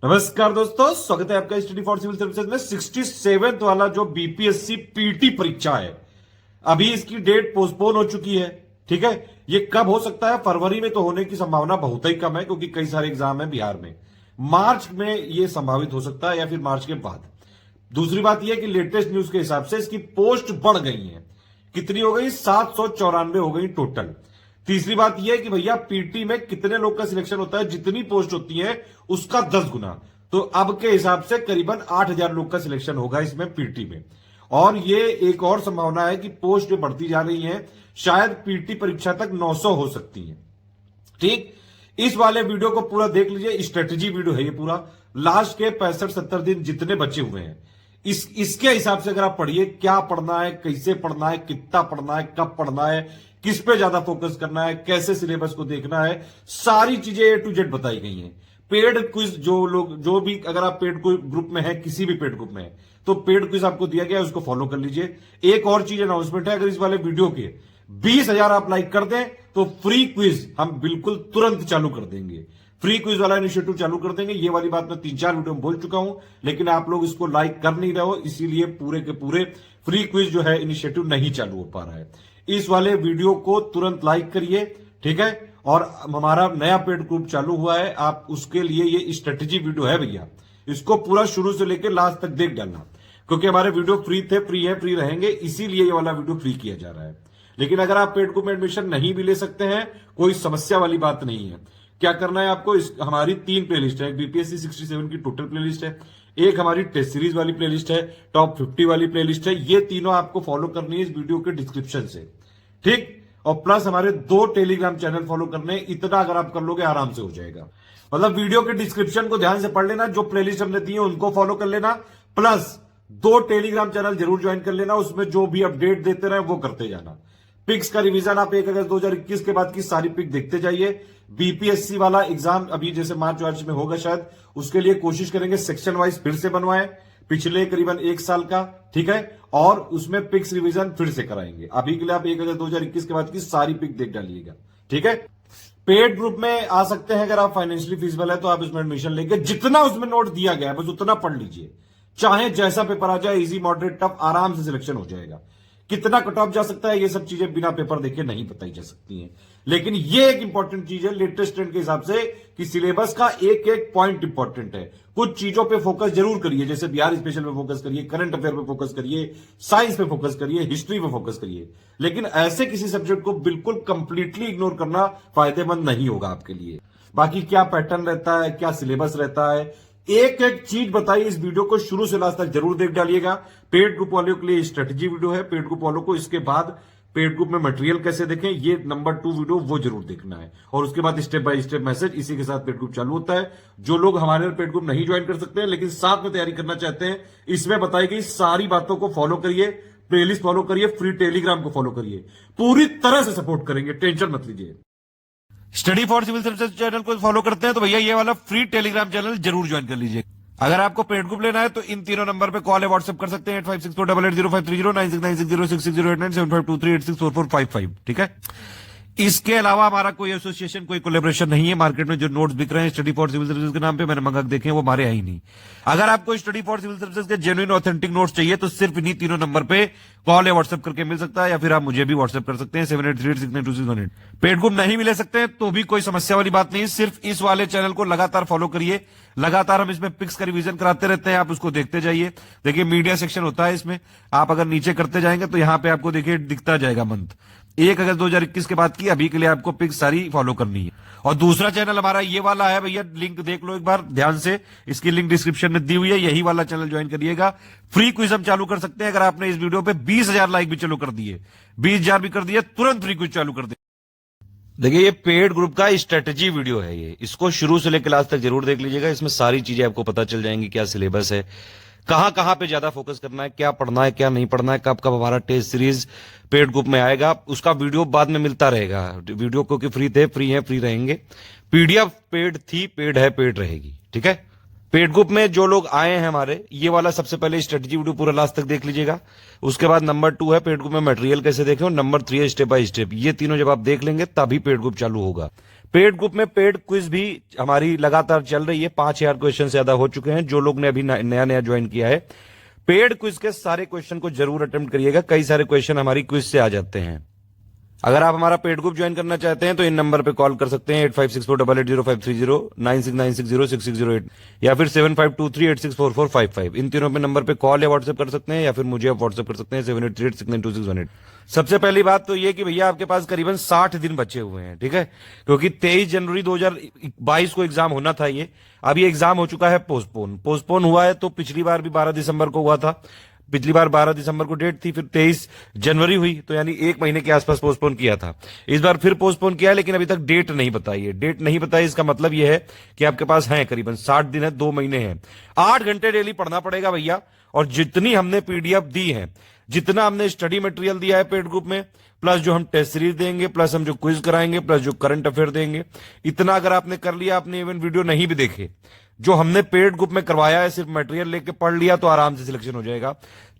नमस्कार दोस्तों, स्वागत है आपका स्टडी फॉर सिविल सर्विसेज में। 67th वाला जो बीपीएससी पीटी परीक्षा है, अभी इसकी डेट पोस्टपोन हो चुकी है। ठीक है, ये कब हो सकता है? फरवरी में तो होने की संभावना बहुत ही कम है, क्योंकि कई सारे एग्जाम है बिहार में। मार्च में ये संभावित हो सकता है या फिर मार्च के बाद। दूसरी बात यह कि लेटेस्ट न्यूज के हिसाब से इसकी पोस्ट बढ़ गई है। कितनी हो गई? 794 हो गई टोटल। तीसरी बात यह है कि भैया पीटी में कितने लोग का सिलेक्शन होता है? जितनी पोस्ट होती है उसका 10 गुना। तो अब के हिसाब से करीबन 8000 लोग का सिलेक्शन होगा इसमें पीटी में। और ये एक और संभावना है कि पोस्ट बढ़ती जा रही है, शायद पीटी परीक्षा तक 900 हो सकती है। ठीक, इस वाले वीडियो को पूरा देख लीजिए। स्ट्रेटेजी वीडियो है ये पूरा। लास्ट के 65-70 दिन जितने बचे हुए हैं, इसके हिसाब से अगर आप पढ़िए, क्या पढ़ना है, कैसे पढ़ना है, कितना पढ़ना है, कब पढ़ना है, किस पे ज्यादा फोकस करना है, कैसे सिलेबस को देखना है, सारी चीजें ए टू जेड बताई गई हैं। पेड क्विज जो भी अगर आप पेड ग्रुप में है, किसी भी पेड ग्रुप में है, तो पेड क्विज आपको दिया गया है, उसको फॉलो कर लीजिए। एक और चीज अनाउंसमेंट है, अगर इस वाले वीडियो के 20,000 आप लाइक कर दें तो फ्री क्विज हम बिल्कुल तुरंत चालू कर देंगे। फ्री क्विज वाला इनिशिएटिव चालू कर देंगे। ये वाली बात मैं 3-4 वीडियो में बोल चुका हूं, लेकिन आप लोग इसको लाइक कर नहीं रहे हो, इसीलिए पूरे के पूरे फ्री क्विज जो है इनिशिएटिव नहीं चालू हो पा रहा है। इस वाले वीडियो को तुरंत लाइक करिए, ठीक है। और हमारा नया पेड ग्रुप चालू हुआ है, आप उसके लिए ये स्ट्रेटेजी वीडियो है भैया, इसको पूरा शुरू से लेकर लास्ट तक देख डालना, क्योंकि हमारे वीडियो फ्री थे, फ्री है, फ्री रहेंगे, इसीलिए ये वाला वीडियो फ्री किया जा रहा है। लेकिन अगर आप पेड ग्रुप में एडमिशन नहीं भी ले सकते हैं, कोई समस्या वाली बात नहीं है। क्या करना है आपको? हमारी 3 प्लेलिस्ट है। बीपीएससी 67 की टोटल प्लेलिस्ट है, एक हमारी टेस्ट सीरीज वाली प्लेलिस्ट है, टॉप 50 वाली प्लेलिस्ट है। ये तीनों आपको फॉलो करनी है इस वीडियो के डिस्क्रिप्शन से, ठीक। और प्लस हमारे 2 टेलीग्राम चैनल फॉलो करने। इतना अगर आप कर लोगे आराम से हो जाएगा। मतलब वीडियो के डिस्क्रिप्शन को ध्यान से पढ़ लेना, जो प्लेलिस्ट हमने दी है उनको फॉलो कर लेना, प्लस 2 टेलीग्राम चैनल जरूर ज्वाइन कर लेना। उसमें जो भी अपडेट देते रहे वो करते जाना। पिक्स का रिवीजन आप 1 अगस्त 2021 के बाद की सारी पिक देखते जाइए। बीपीएससी वाला एग्जाम अभी जैसे मार्च में होगा शायद, उसके लिए कोशिश करेंगे सेक्शन वाइज फिर से बनवाएं, पिछले करीबन 1 साल का, ठीक है। और उसमें पिक्स रिवीजन फिर से कराएंगे। अभी के लिए आप 1 अगस्त 2021 के बाद की सारी पिक देख डालिएगा, ठीक है। पेड ग्रुप में आ सकते हैं अगर आप फाइनेंशियली फीसिबल है तो आप इसमें एडमिशन लेके, जितना उसमें नोट दिया गया है बस उतना पढ़ लीजिए। चाहे जैसा पेपर आ जाए, इजी, मॉडरेट, टफ, आराम से सिलेक्शन हो जाएगा। कितना कट ऑफ जा सकता है ये सब चीजें बिना पेपर देखे नहीं बताई जा सकती हैं। लेकिन ये एक इंपॉर्टेंट चीज है लेटेस्ट ट्रेंड के हिसाब से कि सिलेबस का एक एक पॉइंट इंपॉर्टेंट है। कुछ चीजों पे फोकस जरूर करिए, जैसे बिहार स्पेशल पे फोकस करिए, करंट अफेयर पे फोकस करिए, साइंस पे फोकस करिए, हिस्ट्री पे फोकस करिए। लेकिन ऐसे किसी सब्जेक्ट को बिल्कुल कंप्लीटली इग्नोर करना फायदेमंद नहीं होगा आपके लिए। बाकी क्या पैटर्न रहता है, क्या सिलेबस रहता है, एक एक चीज बताइए। इस वीडियो को शुरू से लास्ट तक जरूर देख डालिएगा। पेड ग्रुप वालों के लिए स्ट्रेटेजी वीडियो है, पेड ग्रुप वालों को इसके बाद पेड ग्रुप में मटेरियल कैसे देखें, ये नंबर 2 वीडियो वो जरूर देखना है। और उसके बाद स्टेप बाय स्टेप मैसेज, इसी के साथ पेड ग्रुप चालू होता है। जो लोग हमारे पेड ग्रुप नहीं ज्वाइन कर सकते हैं लेकिन साथ में तैयारी करना चाहते हैं, इसमें बताई गई सारी बातों को फॉलो करिए, प्लेलिस्ट फॉलो करिए, फ्री टेलीग्राम को फॉलो करिए। पूरी तरह से सपोर्ट करेंगे, टेंशन मत लीजिए। Study for civil services channel को फॉलो करते हैं तो भैया ये वाला फ्री टेलीग्राम चैनल जरूर ज्वाइन कर लीजिए। अगर आपको पेड ग्रुप लेना है तो इन तीनों नंबर पे कॉल है, व्हाट्सएप कर सकते हैं 8564880530, 9696066897, 7523864455, ठीक है। इसके अलावा हमारा कोई एसोसिएशन, कोई कोलैबोरेशन नहीं है। मार्केट में जो नोट्स बिक रहे हैं स्टडी फॉर सिविल सर्विसेज के नाम पे, मैंने मंगा देखे हैं, वो हमारे हैं ही नहीं। अगर आपको स्टडी फॉर सिविल सर्विसेज के जेन्युइन ऑथेंटिक नोट्स चाहिए तो सिर्फ इन्हीं तीनों नंबर पे कॉल या व्हाट्सएप करके मिल सकता है, या फिर आप मुझे भी व्हाट्सएप कर सकते हैं 7838692618। पेड ग्रुप नहीं भी ले सकते हैं तो भी कोई समस्या वाली बात नहीं। सिर्फ इस वाले चैनल को लगातार फॉलो करिए। लगातार हम इसमें पिक्स का रिवीजन कराते रहते हैं, आप उसको देखते जाइए। देखिए मीडिया सेक्शन होता है इसमें, आप अगर नीचे करते जाएंगे तो यहां पे आपको देखिए दिखता जाएगा मंथ। 1 अगस्त 2021 के बाद की अभी के लिए आपको पिक्स सारी फॉलो करनी है। और दूसरा चैनल हमारा ये वाला है भैया, लिंक देख लो एक बार ध्यान से, इसकी लिंक डिस्क्रिप्शन में दी हुई है। यही वाला चैनल ज्वाइन करिएगा। फ्री क्विज हम चालू कर सकते हैं। अगर आपने इस वीडियो पे 20,000 लाइक भी चलो कर दिए, 20,000 भी कर दिए, तुरंत फ्री क्विज चालू कर दे। देखिए ये पेड ग्रुप का स्ट्रेटेजी वीडियो है, ये इसको शुरू से लेकर लास्ट तक जरूर देख लीजिएगा। इसमें सारी चीजें आपको पता चल जाएंगी, क्या सिलेबस है, कहां कहां पे ज्यादा फोकस करना है, क्या पढ़ना है, क्या नहीं पढ़ना है, कब कब हमारा टेस्ट सीरीज पेड ग्रुप में आएगा, उसका वीडियो बाद में मिलता रहेगा। वीडियो क्योंकि फ्री थे, फ्री है, फ्री रहेंगे। पीडीएफ पेड थी, पेड है, पेड रहेगी, ठीक है। पेड ग्रुप में जो लोग आए हैं हमारे, ये वाला सबसे पहले स्ट्रेटेजी वीडियो पूरा लास्ट तक देख लीजिएगा। उसके बाद नंबर 2 है पेड ग्रुप में मटेरियल कैसे देखें, और नंबर 3 है स्टेप बाय स्टेप। ये तीनों जब आप देख लेंगे तभी पेड ग्रुप चालू होगा। पेड ग्रुप में पेड क्विज भी हमारी लगातार चल रही है। 5,000 क्वेश्चन से ज्यादा हो चुके हैं। जो लोग ने अभी नया नया ज्वाइन किया है, पेड क्विज के सारे क्वेश्चन को जरूर अटेम्प्ट करिएगा। कई सारे क्वेश्चन हमारी क्विज से आ जाते हैं। अगर आप हमारा पेड ग्रुप ज्वाइन करना चाहते हैं तो इन नंबर पे कॉल कर सकते हैं 8564880530, 9696066008 या फिर 7523864455। इन तीनों पे नंबर पे कॉल या व्हाट्सएप कर सकते हैं, या फिर मुझे आप व्हाट्सएप कर सकते हैं 7838692618। सबसे पहली बात तो ये कि भैया आपके पास करीबन 60 दिन बचे हुए हैं, ठीक है, क्योंकि 23 जनवरी 2022 को एग्जाम होना था। ये अब ये एग्जाम हो चुका है पोस्टपोन हुआ है। तो पिछली बार भी 12 दिसंबर को हुआ था। पिछली बार 12 दिसंबर को डेट थी, फिर 23 जनवरी हुई, तो यानी एक महीने के आसपास पोस्टपोन किया था। इस बार फिर पोस्टपोन किया है, लेकिन अभी तक डेट नहीं बताई है। डेट नहीं बताई, इसका मतलब यह है कि आपके पास है करीबन 60 दिन है, 2 महीने हैं। 8 घंटे डेली पढ़ना पड़ेगा भैया। और जितनी हमने पीडीएफ दी है, जितना हमने स्टडी मटेरियल दिया है पेड ग्रुप में, प्लस जो हम टेस्ट सीरीज देंगे, प्लस हम जो क्विज कराएंगे, प्लस जो करंट अफेयर देंगे, इतना अगर आपने कर लिया, आपने इवन वीडियो नहीं भी देखे, जो हमने पेड ग्रुप में करवाया है, सिर्फ मटेरियल लेके पढ़ लिया, तो आराम से सिलेक्शन हो जाएगा,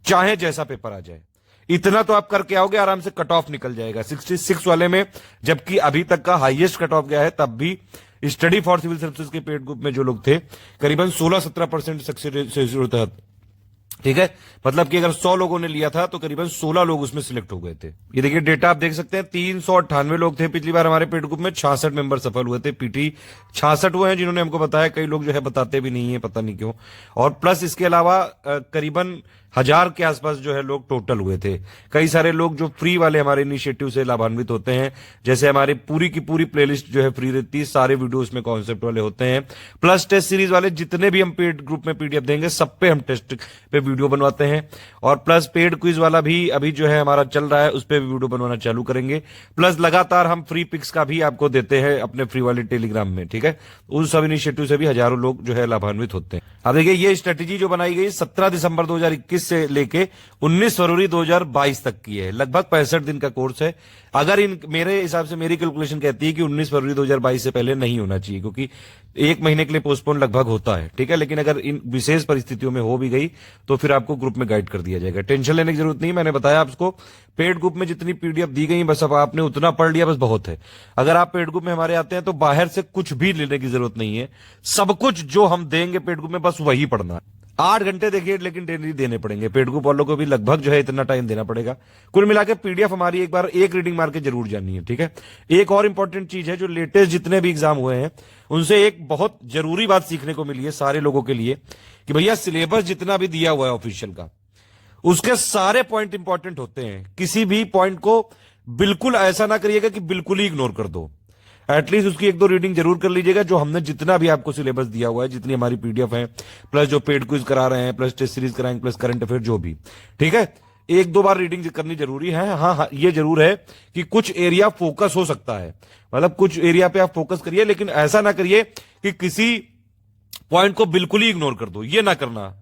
चाहे जैसा पेपर आ जाए। इतना तो आप करके आओगे, आराम से कट ऑफ निकल जाएगा 66 वाले में। जबकि अभी तक का हाईएस्ट कट ऑफ गया है, तब भी स्टडी फॉर सिविल सर्विसेज के पेड ग्रुप में जो लोग थे, करीबन 16-17% सक्सेस रेट था, ठीक है। मतलब कि अगर 100 लोगों ने लिया था तो करीबन 16 लोग उसमें सिलेक्ट हो गए थे। ये देखिए डेटा आप देख सकते हैं, 398 लोग थे पिछली बार हमारे पेड ग्रुप में, 66 मेंबर सफल हुए थे। पीटी 66 हुए हैं जिन्होंने हमको बताया। कई लोग जो है बताते भी नहीं है, पता नहीं क्यों। और प्लस इसके अलावा करीबन 1000 के आसपास जो है लोग टोटल हुए थे। कई सारे लोग जो फ्री वाले हमारे इनिशिएटिव से लाभान्वित होते हैं, जैसे हमारी पूरी की पूरी प्लेलिस्ट जो है फ्री रहती है, सारे वीडियो उसमें कॉन्सेप्ट वाले होते हैं। प्लस टेस्ट सीरीज वाले जितने भी हम पेड ग्रुप में पीडीएफ देंगे, सब पे हम टेस्ट पे वीडियो बनवाते हैं। और प्लस पेड क्विज वाला भी अभी जो है हमारा चल रहा है, उस पर भी वीडियो बनवाना चालू करेंगे। प्लस लगातार हम फ्री पिक्स का भी आपको देते हैं अपने फ्री वाले टेलीग्राम में, ठीक है। उन सब इनिशिएटिव से भी हजारों लोग जो है लाभान्वित होते हैं। अब देखिए ये स्ट्रेटेजी जो बनाई गई 17 दिसंबर 2021 से लेके 19 फरवरी 2022 तक की है। लगभग 65 दिन का कोर्स है। अगर मेरे हिसाब से मेरी कैलकुलेशन कहती है कि 19 फरवरी 2022 से पहले नहीं होना चाहिए, क्योंकि एक महीने के लिए पोस्टपोन लगभग होता है, ठीक है। लेकिन अगर इन विशेष परिस्थितियों में हो भी गई तो फिर आपको ग्रुप में गाइड कर दिया जाएगा। टेंशन लेने की जरूरत नहीं। मैंने बताया आपको, पेड ग्रुप में जितनी पीडीएफ दी गई, बस अब आपने उतना पढ़ लिया, बस बहुत है। अगर आप पेड ग्रुप में हमारे आते हैं तो बाहर से कुछ भी लेने की जरूरत नहीं है। सब कुछ जो हम देंगे पेड ग्रुप में, बस वही पढ़ना है। 8 घंटे देखिए, लेकिन डेली देने पड़ेंगे। पेड ग्रुप वालों को भी लगभग जो है इतना टाइम देना पड़ेगा। कुल मिला के पीडीएफ हमारी एक बार एक रीडिंग मार के जरूर जाननी है, ठीक है। एक और इंपॉर्टेंट चीज है, जो लेटेस्ट जितने भी एग्जाम हुए हैं उनसे एक बहुत जरूरी बात सीखने को मिली है सारे लोगों के लिए, कि भैया सिलेबस जितना भी दिया हुआ है ऑफिशियल का, उसके सारे पॉइंट इंपॉर्टेंट होते हैं। किसी भी पॉइंट को बिल्कुल ऐसा ना करिएगा कि बिल्कुल ही इग्नोर कर दो। एटलीस्ट उसकी 1-2 रीडिंग जरूर कर लीजिएगा। जो हमने जितना भी आपको सिलेबस दिया हुआ है, जितनी हमारी पीडीएफ है, प्लस जो पेड क्विज करा रहे हैं, प्लस टेस्ट सीरीज कराएंगे, प्लस करंट अफेयर, जो भी, ठीक है। 1-2 बार रीडिंग करनी जरूरी है। हाँ, ये जरूर है कि कुछ एरिया फोकस हो सकता है, मतलब कुछ एरिया पे आप फोकस करिए, लेकिन ऐसा ना करिए कि किसी पॉइंट को बिल्कुल ही इग्नोर कर दो। ये ना करना।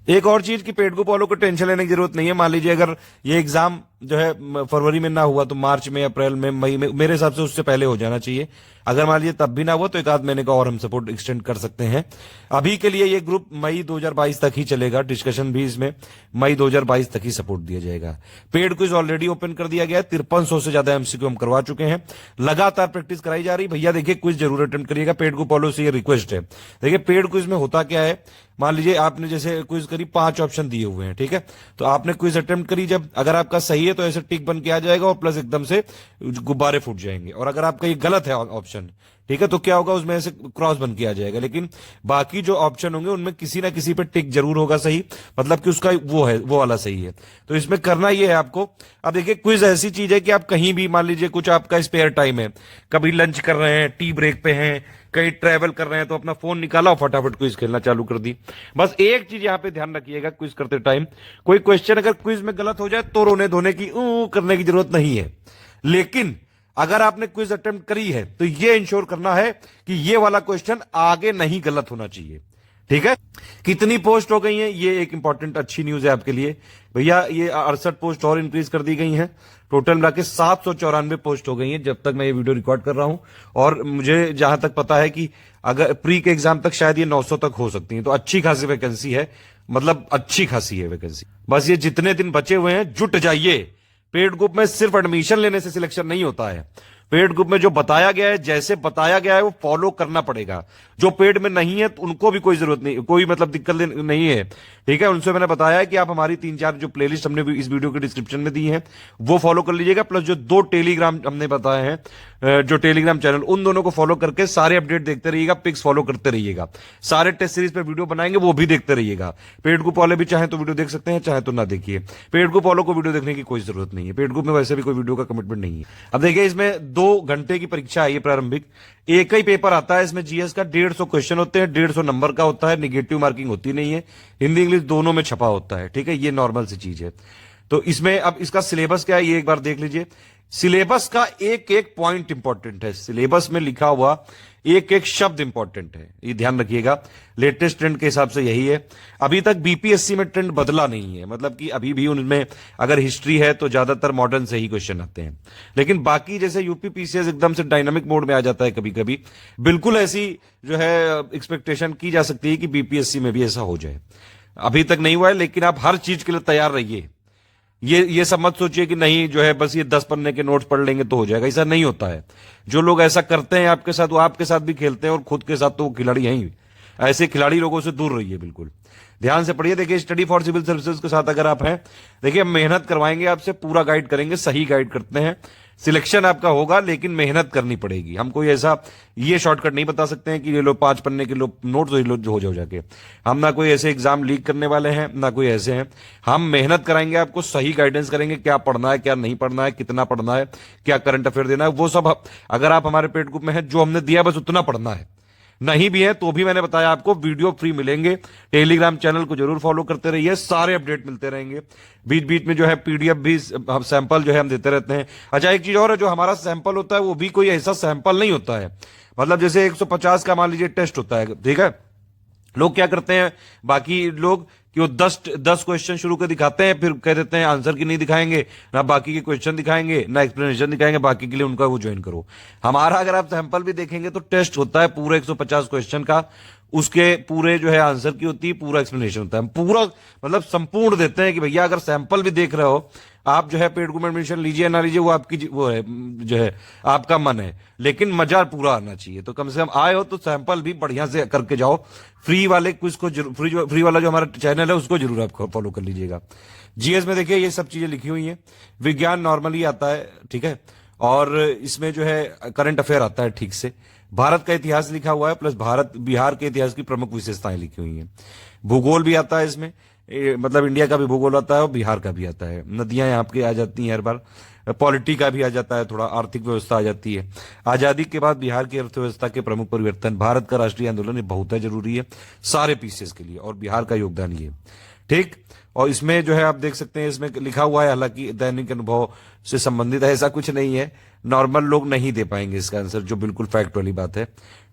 एक और चीज कि पेड ग्रुप वालों को टेंशन लेने की जरूरत नहीं है। मान लीजिए अगर ये एग्जाम जो है फरवरी में ना हुआ तो मार्च में, अप्रैल में, मई में, मेरे हिसाब से उससे पहले हो जाना चाहिए। अगर मान लीजिए तब भी ना हुआ तो 1 आध महीने का और हम सपोर्ट एक्सटेंड कर सकते हैं। अभी के लिए ये ग्रुप मई 2022 तक ही चलेगा। डिस्कशन भी इसमें मई 2022 तक ही सपोर्ट दिया जाएगा। पेड क्विज ऑलरेडी ओपन कर दिया गया है। 5300 से ज्यादा एमसीक्यू हम करवा चुके हैं। लगातार प्रैक्टिस कराई जा रही। भैया देखिए क्विज जरूर अटेम्प्ट करिएगा। पेड ग्रुप वालों से ये रिक्वेस्ट है। देखिए पेड क्विज में होता क्या है, मान लीजिए आपने जैसे क्विज करी, 5 ऑप्शन दिए हुए हैं, ठीक है। तो आपने क्विज अटेम्प्ट करी, जब अगर आपका सही है तो ऐसे टिक बन के आ जाएगा और प्लस एकदम से गुब्बारे फूट जाएंगे। और अगर आपका ये गलत है ऑप्शन, ठीक है, तो क्या होगा, उसमें ऐसे क्रॉस बन के आ जाएगा। लेकिन बाकी जो ऑप्शन होंगे उनमें किसी ना किसी पे टिक जरूर होगा सही, मतलब कि उसका वो वाला सही है। तो इसमें करना ये है आपको। अब देखिए क्विज ऐसी चीज है कि आप कहीं भी, मान लीजिए कुछ आपका स्पेयर टाइम है, कभी लंच कर रहे हैं, टी ब्रेक पे हैं, कहीं ट्रैवल कर रहे हैं, तो अपना फोन निकाला और फटाफट क्विज खेलना चालू कर दी। बस एक चीज यहां पे ध्यान रखिएगा, क्विज करते टाइम कोई क्वेश्चन अगर क्विज में गलत हो जाए तो रोने धोने की करने की जरूरत नहीं है। लेकिन अगर आपने क्विज अटेम्प्ट करी है तो ये इंश्योर करना है कि ये वाला क्वेश्चन आगे नहीं गलत होना चाहिए, ठीक है। कितनी पोस्ट हो गई है, ये एक इंपॉर्टेंट अच्छी न्यूज है आपके लिए भैया। ये 68 पोस्ट और इंक्रीज कर दी गई हैं। टोटल मिला के 794 पोस्ट हो गई हैं जब तक मैं ये वीडियो रिकॉर्ड कर रहा हूं। और मुझे जहां तक पता है कि अगर प्री के एग्जाम तक शायद ये 900 तक हो सकती है। तो अच्छी खासी वैकेंसी है, मतलब अच्छी खासी है वैकेंसी। बस ये जितने दिन बचे हुए हैं जुट जाइए। पेड ग्रुप में सिर्फ एडमिशन लेने से सिलेक्शन नहीं होता है, पेड ग्रुप में जो बताया गया है, जैसे बताया गया है वो फॉलो करना पड़ेगा। जो पेड में नहीं है तो उनको भी कोई जरूरत नहीं, कोई मतलब दिक्कत नहीं है, ठीक है। उनसे मैंने बताया है कि आप हमारी 3-4 जो प्लेलिस्ट हमने इस वीडियो के डिस्क्रिप्शन में दी है वो फॉलो कर लीजिएगा, प्लस जो 2 टेलीग्राम हमने बताए हैं, जो टेलीग्राम चैनल, उन दोनों को फॉलो करके सारे अपडेट देखते रहिएगा, पिक्स फॉलो करते रहिएगा, सारे टेस्ट सीरीज पे वीडियो बनाएंगे वो भी देखते रहिएगा। पेड ग्रुप वाले भी चाहे तो वीडियो देख सकते हैं, चाहे तो ना देखिए। पेड ग्रुप वालों को वीडियो देखने की कोई जरूरत नहीं है, पेड ग्रुप में वैसे भी कोई वीडियो का कमिटमेंट नहीं है। अब देखिए, इसमें 2 घंटे की परीक्षा आई है प्रारंभिक, एक ही पेपर आता है इसमें, जीएस का 150 क्वेश्चन होते हैं, 150 नंबर का होता है, निगेटिव मार्किंग होती नहीं है, हिंदी इंग्लिश दोनों में छपा होता है, ठीक है। ये नॉर्मल सी चीज है। तो इसमें अब इसका सिलेबस क्या है ये एक बार देख लीजिए। सिलेबस का एक एक पॉइंट इंपॉर्टेंट है, सिलेबस में लिखा हुआ एक एक शब्द इंपॉर्टेंट है, ये ध्यान रखिएगा। लेटेस्ट ट्रेंड के हिसाब से यही है। अभी तक बीपीएससी में ट्रेंड बदला नहीं है, मतलब कि अभी भी उनमें अगर हिस्ट्री है तो ज्यादातर मॉडर्न से ही क्वेश्चन आते हैं, लेकिन बाकी जैसे यूपी पीसीएस एकदम से डायनामिक मोड में आ जाता है कभी कभी, बिल्कुल ऐसी जो है एक्सपेक्टेशन की जा सकती है कि बीपीएससी में भी ऐसा हो जाए। अभी तक नहीं हुआ है, लेकिन आप हर चीज के लिए तैयार रहिए। ये सब मत सोचिए कि नहीं जो है बस ये 10 पन्ने के नोट्स पढ़ लेंगे तो हो जाएगा, ऐसा नहीं होता है। जो लोग ऐसा करते हैं आपके साथ, वो आपके साथ भी खेलते हैं और खुद के साथ तो वो खिलाड़ी हैं ही। ऐसे खिलाड़ी लोगों से दूर रहिए, बिल्कुल ध्यान से पढ़िए। देखिए, स्टडी फॉर सिविल सर्विसेज के साथ अगर आप हैं, देखिए मेहनत करवाएंगे आपसे, पूरा गाइड करेंगे, सही गाइड करते हैं, सिलेक्शन आपका होगा, लेकिन मेहनत करनी पड़ेगी। हम कोई ऐसा ये शॉर्टकट नहीं बता सकते हैं कि ये लो 5 पन्ने के लो नोट्स हो जाके। हम ना कोई ऐसे एग्जाम लीक करने वाले हैं, ना कोई ऐसे हैं। हम मेहनत कराएंगे आपको, सही गाइडेंस करेंगे, क्या पढ़ना है क्या नहीं पढ़ना है, कितना पढ़ना है, क्या करंट अफेयर देना है, वो सब अगर आप हमारे पेड ग्रुप में हैं, जो हमने दिया बस उतना पढ़ना है। नहीं भी है तो भी मैंने बताया आपको वीडियो फ्री मिलेंगे। टेलीग्राम चैनल को जरूर फॉलो करते रहिए, सारे अपडेट मिलते रहेंगे। बीच बीच में जो है पीडीएफ भी, सैंपल जो है हम देते रहते हैं। अच्छा, एक चीज और है, जो हमारा सैंपल होता है वो भी कोई ऐसा सैंपल नहीं होता है, मतलब जैसे 150 का मान लीजिए टेस्ट होता है, ठीक है। लोग क्या करते हैं बाकी लोग कि वो 10 क्वेश्चन शुरू कर दिखाते हैं, फिर कह देते हैं आंसर की नहीं दिखाएंगे, ना बाकी के क्वेश्चन दिखाएंगे, ना एक्सप्लेनेशन दिखाएंगे, बाकी के लिए उनका वो ज्वाइन करो। हमारा अगर आप सैंपल भी देखेंगे तो टेस्ट होता है पूरे 150 क्वेश्चन का, उसके पूरे जो है आंसर की होती है, पूरा एक्सप्लेनेशन होता है, पूरा मतलब संपूर्ण देते हैं कि भैया अगर सैंपल भी देख रहे हो आप, जो है पेड ग्रुप में एडमिशन लीजिए ना लीजिए वो आपकी वो है, जो है आपका मन है, लेकिन मजा पूरा आना चाहिए। तो कम से कम आए हो तो सैंपल भी बढ़िया से करके जाओ। फ्री वाले क्विज को फ्री वाला जो हमारा चैनल है उसको जरूर आप फॉलो कर लीजिएगा। जीएस में देखिए ये सब चीजें लिखी हुई हैं, विज्ञान नॉर्मली आता है, ठीक है, और इसमें जो है करंट अफेयर आता है ठीक से, भारत का इतिहास लिखा हुआ है, प्लस बिहार के इतिहास की प्रमुख विशेषताएं लिखी हुई हैं, भूगोल भी आता है इसमें, मतलब इंडिया का भी भूगोल आता है और बिहार का भी आता है, नदियां यहाँ आपके आ जाती हैं हर बार, पॉलिटी का भी आ जाता है, थोड़ा आर्थिक व्यवस्था आ जाती है, आजादी के बाद बिहार की अर्थव्यवस्था के प्रमुख परिवर्तन, भारत का राष्ट्रीय आंदोलन, ये बहुत है जरूरी है सारे पीसेस के लिए, और बिहार का योगदान ये, ठीक। और इसमें जो है आप देख सकते हैं इसमें लिखा हुआ है, हालांकि दैनिक अनुभव से संबंधित है, ऐसा कुछ नहीं है, नॉर्मल लोग नहीं दे पाएंगे इसका आंसर, जो बिल्कुल फैक्ट वाली बात है,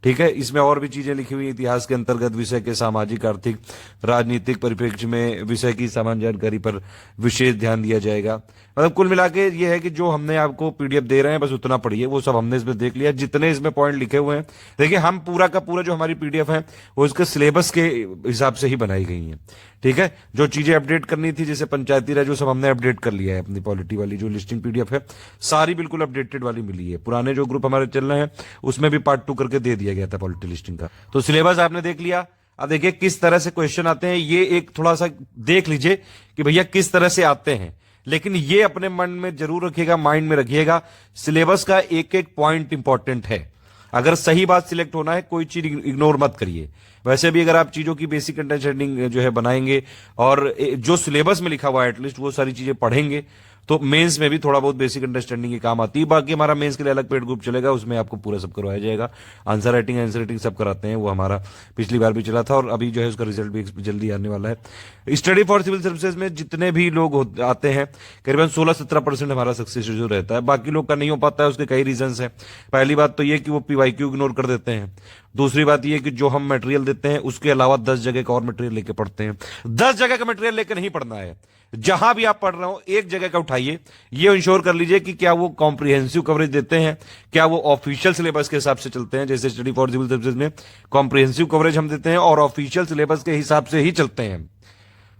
ठीक है। इसमें और भी चीजें लिखी हुई, इतिहास के अंतर्गत विषय के सामाजिक आर्थिक राजनीतिक परिप्रेक्ष्य में विषय की सामान्य जानकारी पर विशेष ध्यान दिया जाएगा। मतलब कुल मिला के ये है कि जो हमने आपको पीडीएफ दे रहे हैं बस उतना पढ़िए, वो सब हमने इसमें देख लिया, जितने इसमें पॉइंट लिखे हुए हैं। देखिए, हम पूरा का पूरा जो हमारी पीडीएफ है वो इसके सिलेबस के हिसाब से ही बनाई गई है, ठीक है। जो चीजें अपडेट करनी थी, जैसे पंचायती राज, जो सब हमने अपडेट कर लिया है। अपनी पॉलिटी वाली जो लिस्टिंग पीडीएफ है सारी बिल्कुल अपडेटेड वाली मिली है। पुराने जो ग्रुप हमारे चल रहे हैं उसमें भी पार्ट 2 करके दे दिया गया था पॉलिटी लिस्टिंग का। तो सिलेबस आपने देख लिया। अब देखिए किस तरह से क्वेश्चन आते हैं, ये एक थोड़ा सा देख लीजिए कि भैया किस तरह से आते हैं, लेकिन ये अपने मन में जरूर रखिएगा, माइंड में रखिएगा, सिलेबस का एक एक पॉइंट इंपॉर्टेंट है। अगर सही बात सिलेक्ट होना है, कोई चीज इग्नोर मत करिए। वैसे भी अगर आप चीजों की बेसिक अंडरस्टैंडिंग जो है बनाएंगे और जो सिलेबस में लिखा हुआ है एटलीस्ट वो सारी चीजें पढ़ेंगे, तो मेंस में भी थोड़ा बहुत बेसिक अंडरस्टैंडिंग की काम आती है। बाकी हमारा मेंस के लिए अलग पेड ग्रुप चलेगा, उसमें आपको पूरा सब करवाया जाएगा, आंसर राइटिंग सब कराते हैं, वो हमारा पिछली बार भी चला था और अभी जो है उसका रिजल्ट भी जल्दी आने वाला है। स्टडी फॉर सिविल सर्विसेज में जितने भी लोग आते हैं करीबन 16-17% हमारा सक्सेस रेशियो रहता है। बाकी लोग का नहीं हो पाता है, उसके कई रीजंस हैं। पहली बात तो ये कि वो पीवाईक्यू इग्नोर कर देते हैं। दूसरी बात ये कि जो हम मटेरियल देते हैं उसके अलावा 10 जगह का और मटेरियल लेके पढ़ते हैं। 10 जगह का मटेरियल लेके नहीं पढ़ना है, जहां भी आप पढ़ रहे हो एक जगह का उठाइए, ये इंश्योर कर लीजिए कि क्या वो कॉम्प्रिहेंसिव कवरेज देते हैं, क्या वो ऑफिशियल सिलेबस के हिसाब से चलते हैं। जैसे स्टडी फॉर सिविल सर्विसेज में कॉम्प्रिहेंसिव कवरेज हम देते हैं और ऑफिशियल सिलेबस के हिसाब से ही चलते हैं।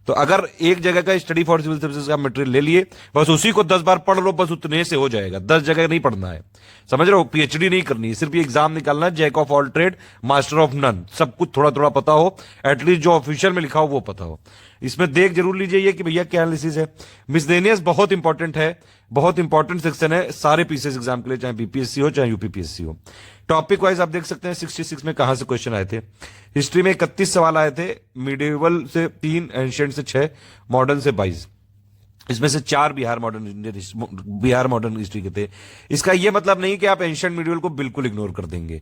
तो अगर एक जगह का स्टडी फॉर सिविल सर्विसेज का मटेरियल ले लिए, बस उसी को 10 बार पढ़ लो, बस उतने से हो जाएगा। 10 जगह नहीं पढ़ना है, समझ रहे हो? पीएचडी नहीं करनी है, सिर्फ ये एग्जाम निकालना है, jack of all trade master of none, सब कुछ थोड़ा थोड़ा पता हो, एटलीस्ट जो ऑफिशियल में लिखा हो वो पता हो। इसमें देख जरूर लीजिए ये कि भैया क्या एनालिसिस है। मिसलेनियस बहुत इंपॉर्टेंट है, बहुत इंपॉर्टेंट सेक्शन है सारे पीसीएस एग्जाम के लिए, चाहे बीपीएससी हो चाहे यूपीपीएससी हो। टॉपिक वाइज आप देख सकते हैं 66 में कहां से क्वेश्चन आए थे। हिस्ट्री में 31 सवाल आए थे, मिडिवल से 3, एंशिएंट से 6, मॉडर्न से 22। इसमें से 4 बिहार मॉडर्न हिस्ट्री के थे। इसका यह मतलब नहीं कि आप एंशिएंट मिडिवल को बिल्कुल इग्नोर कर देंगे।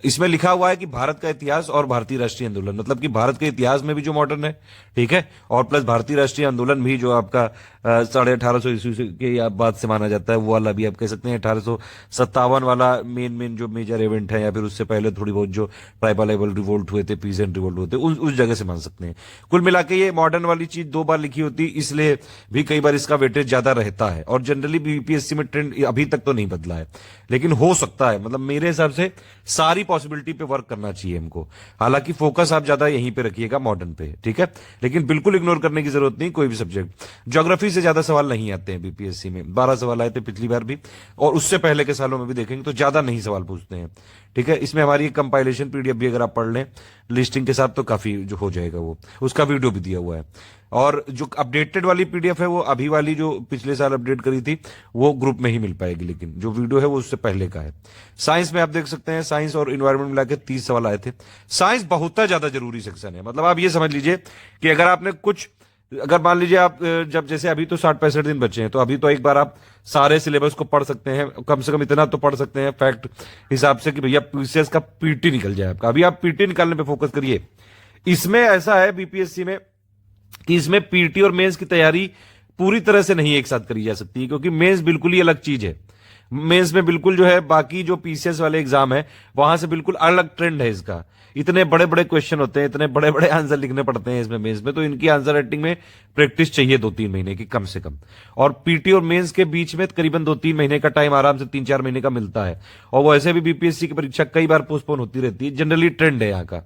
इसमें लिखा हुआ है कि भारत का इतिहास और भारतीय राष्ट्रीय आंदोलन, मतलब कि भारत के इतिहास में भी जो मॉडर्न है, ठीक है, और प्लस भारतीय राष्ट्रीय आंदोलन भी जो आपका 1850 ईस्वी के बाद से माना जाता है, वो वाला भी आप कह सकते हैं। 1857 वाला मेन जो मेजर इवेंट है, या फिर उससे पहले थोड़ी बहुत जो ट्राइबल रिवोल्ट हुए थे, पीसेंट रिवोल्ट हुए थे, उस जगह से मान सकते हैं। कुल मिला के ये मॉडर्न वाली चीज 2 बार लिखी होती, इसलिए भी कई बार इसका वेटेज ज्यादा रहता है। और जनरली बीपीएससी में ट्रेंड अभी तक तो नहीं बदला है, लेकिन हो सकता है, मतलब मेरे हिसाब से सारी पॉसिबिलिटी पे वर्क करना चाहिए हमको। हालांकि फोकस आप ज्यादा यहीं पे रखिएगा, मॉडर्न पे, ठीक है, लेकिन बिल्कुल इग्नोर करने की जरूरत नहीं कोई भी सब्जेक्ट। ज्योग्राफी से ज्यादा सवाल नहीं आते हैं बीपीएससी में, 12 सवाल आए थे पिछली बार भी, और उससे पहले के सालों में भी देखेंगे तो ज्यादा नहीं सवाल पूछते हैं, ठीक है। इसमें हमारी कंपाइलेशन पीडीएफ भी अगर आप पढ़ लें लिस्टिंग के साथ तो काफी जो हो जाएगा, वो उसका वीडियो भी दिया हुआ है। और जो अपडेटेड वाली पीडीएफ है वो अभी वाली जो पिछले साल अपडेट करी थी वो ग्रुप में ही मिल पाएगी, लेकिन जो वीडियो है वो उससे पहले का है। साइंस में आप देख सकते हैं, साइंस और इन्वायरमेंट मिला के 30 सवाल आए थे। साइंस बहुत ज्यादा जरूरी सेक्शन है, मतलब आप ये समझ लीजिए कि अगर आपने कुछ, अगर मान लीजिए आप जब जैसे अभी तो 60-65 दिन बचे हैं, तो अभी तो एक बार आप सारे सिलेबस को पढ़ सकते हैं, कम से कम इतना तो पढ़ सकते हैं फैक्ट हिसाब से कि भैया पीसीएस का पीटी निकल जाए आपका। अभी आप पीटी निकालने पे फोकस करिए। इसमें ऐसा है बीपीएससी में कि इसमें पीटी और मेंस की तैयारी पूरी तरह से नहीं एक साथ करी जा सकती, क्योंकि मेंस बिल्कुल ही अलग चीज है। मेंस में बिल्कुल जो है बाकी जो पीसीएस वाले एग्जाम है वहां से बिल्कुल अलग ट्रेंड है इसका। इतने बड़े बड़े क्वेश्चन होते हैं, इतने बड़े बड़े आंसर लिखने पड़ते हैं इसमें मेंस में, तो इनकी आंसर राइटिंग में प्रैक्टिस चाहिए 2-3 महीने की कम से कम। और पीटी और मेंस के बीच में करीबन 2-3 महीने का टाइम आराम से 3-4 महीने का मिलता है। और वैसे भी बीपीएससी की परीक्षा कई बार पोस्टपोन होती रहती है, जनरली ट्रेंड है यहाँ का।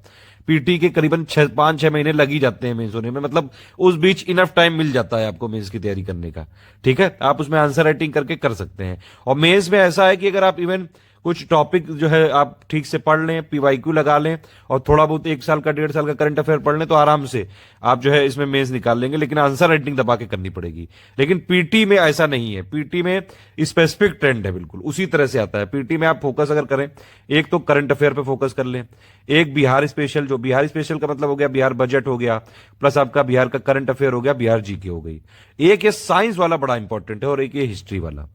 पीटी के करीबन 5-6 महीने लग ही जाते हैं मेंस होने में, मतलब उस बीच इनफ टाइम मिल जाता है आपको मेंस की तैयारी करने का, ठीक है। आप उसमें आंसर राइटिंग करके कर सकते हैं। और मेंस में ऐसा है कि अगर आप इवन कुछ टॉपिक जो है आप ठीक से पढ़ लें, पीवाईक्यू लगा लें, और थोड़ा बहुत 1 साल का 1.5 साल का करंट अफेयर पढ़ लें, तो आराम से आप जो है इसमें मेंस निकाल लेंगे, लेकिन आंसर राइटिंग दबा के करनी पड़ेगी। लेकिन पीटी में ऐसा नहीं है, पीटी में स्पेसिफिक ट्रेंड है, बिल्कुल उसी तरह से आता है। पीटी में आप फोकस अगर करें, एक तो करंट अफेयर पे फोकस कर लें, एक बिहार स्पेशल, जो बिहार स्पेशल का मतलब हो गया बिहार बजट हो गया, प्लस आपका बिहार का करंट अफेयर हो गया, बिहार जीके हो गई। एक ये साइंस वाला बड़ा इंपॉर्टेंट है, और एक ये हिस्ट्री वाला,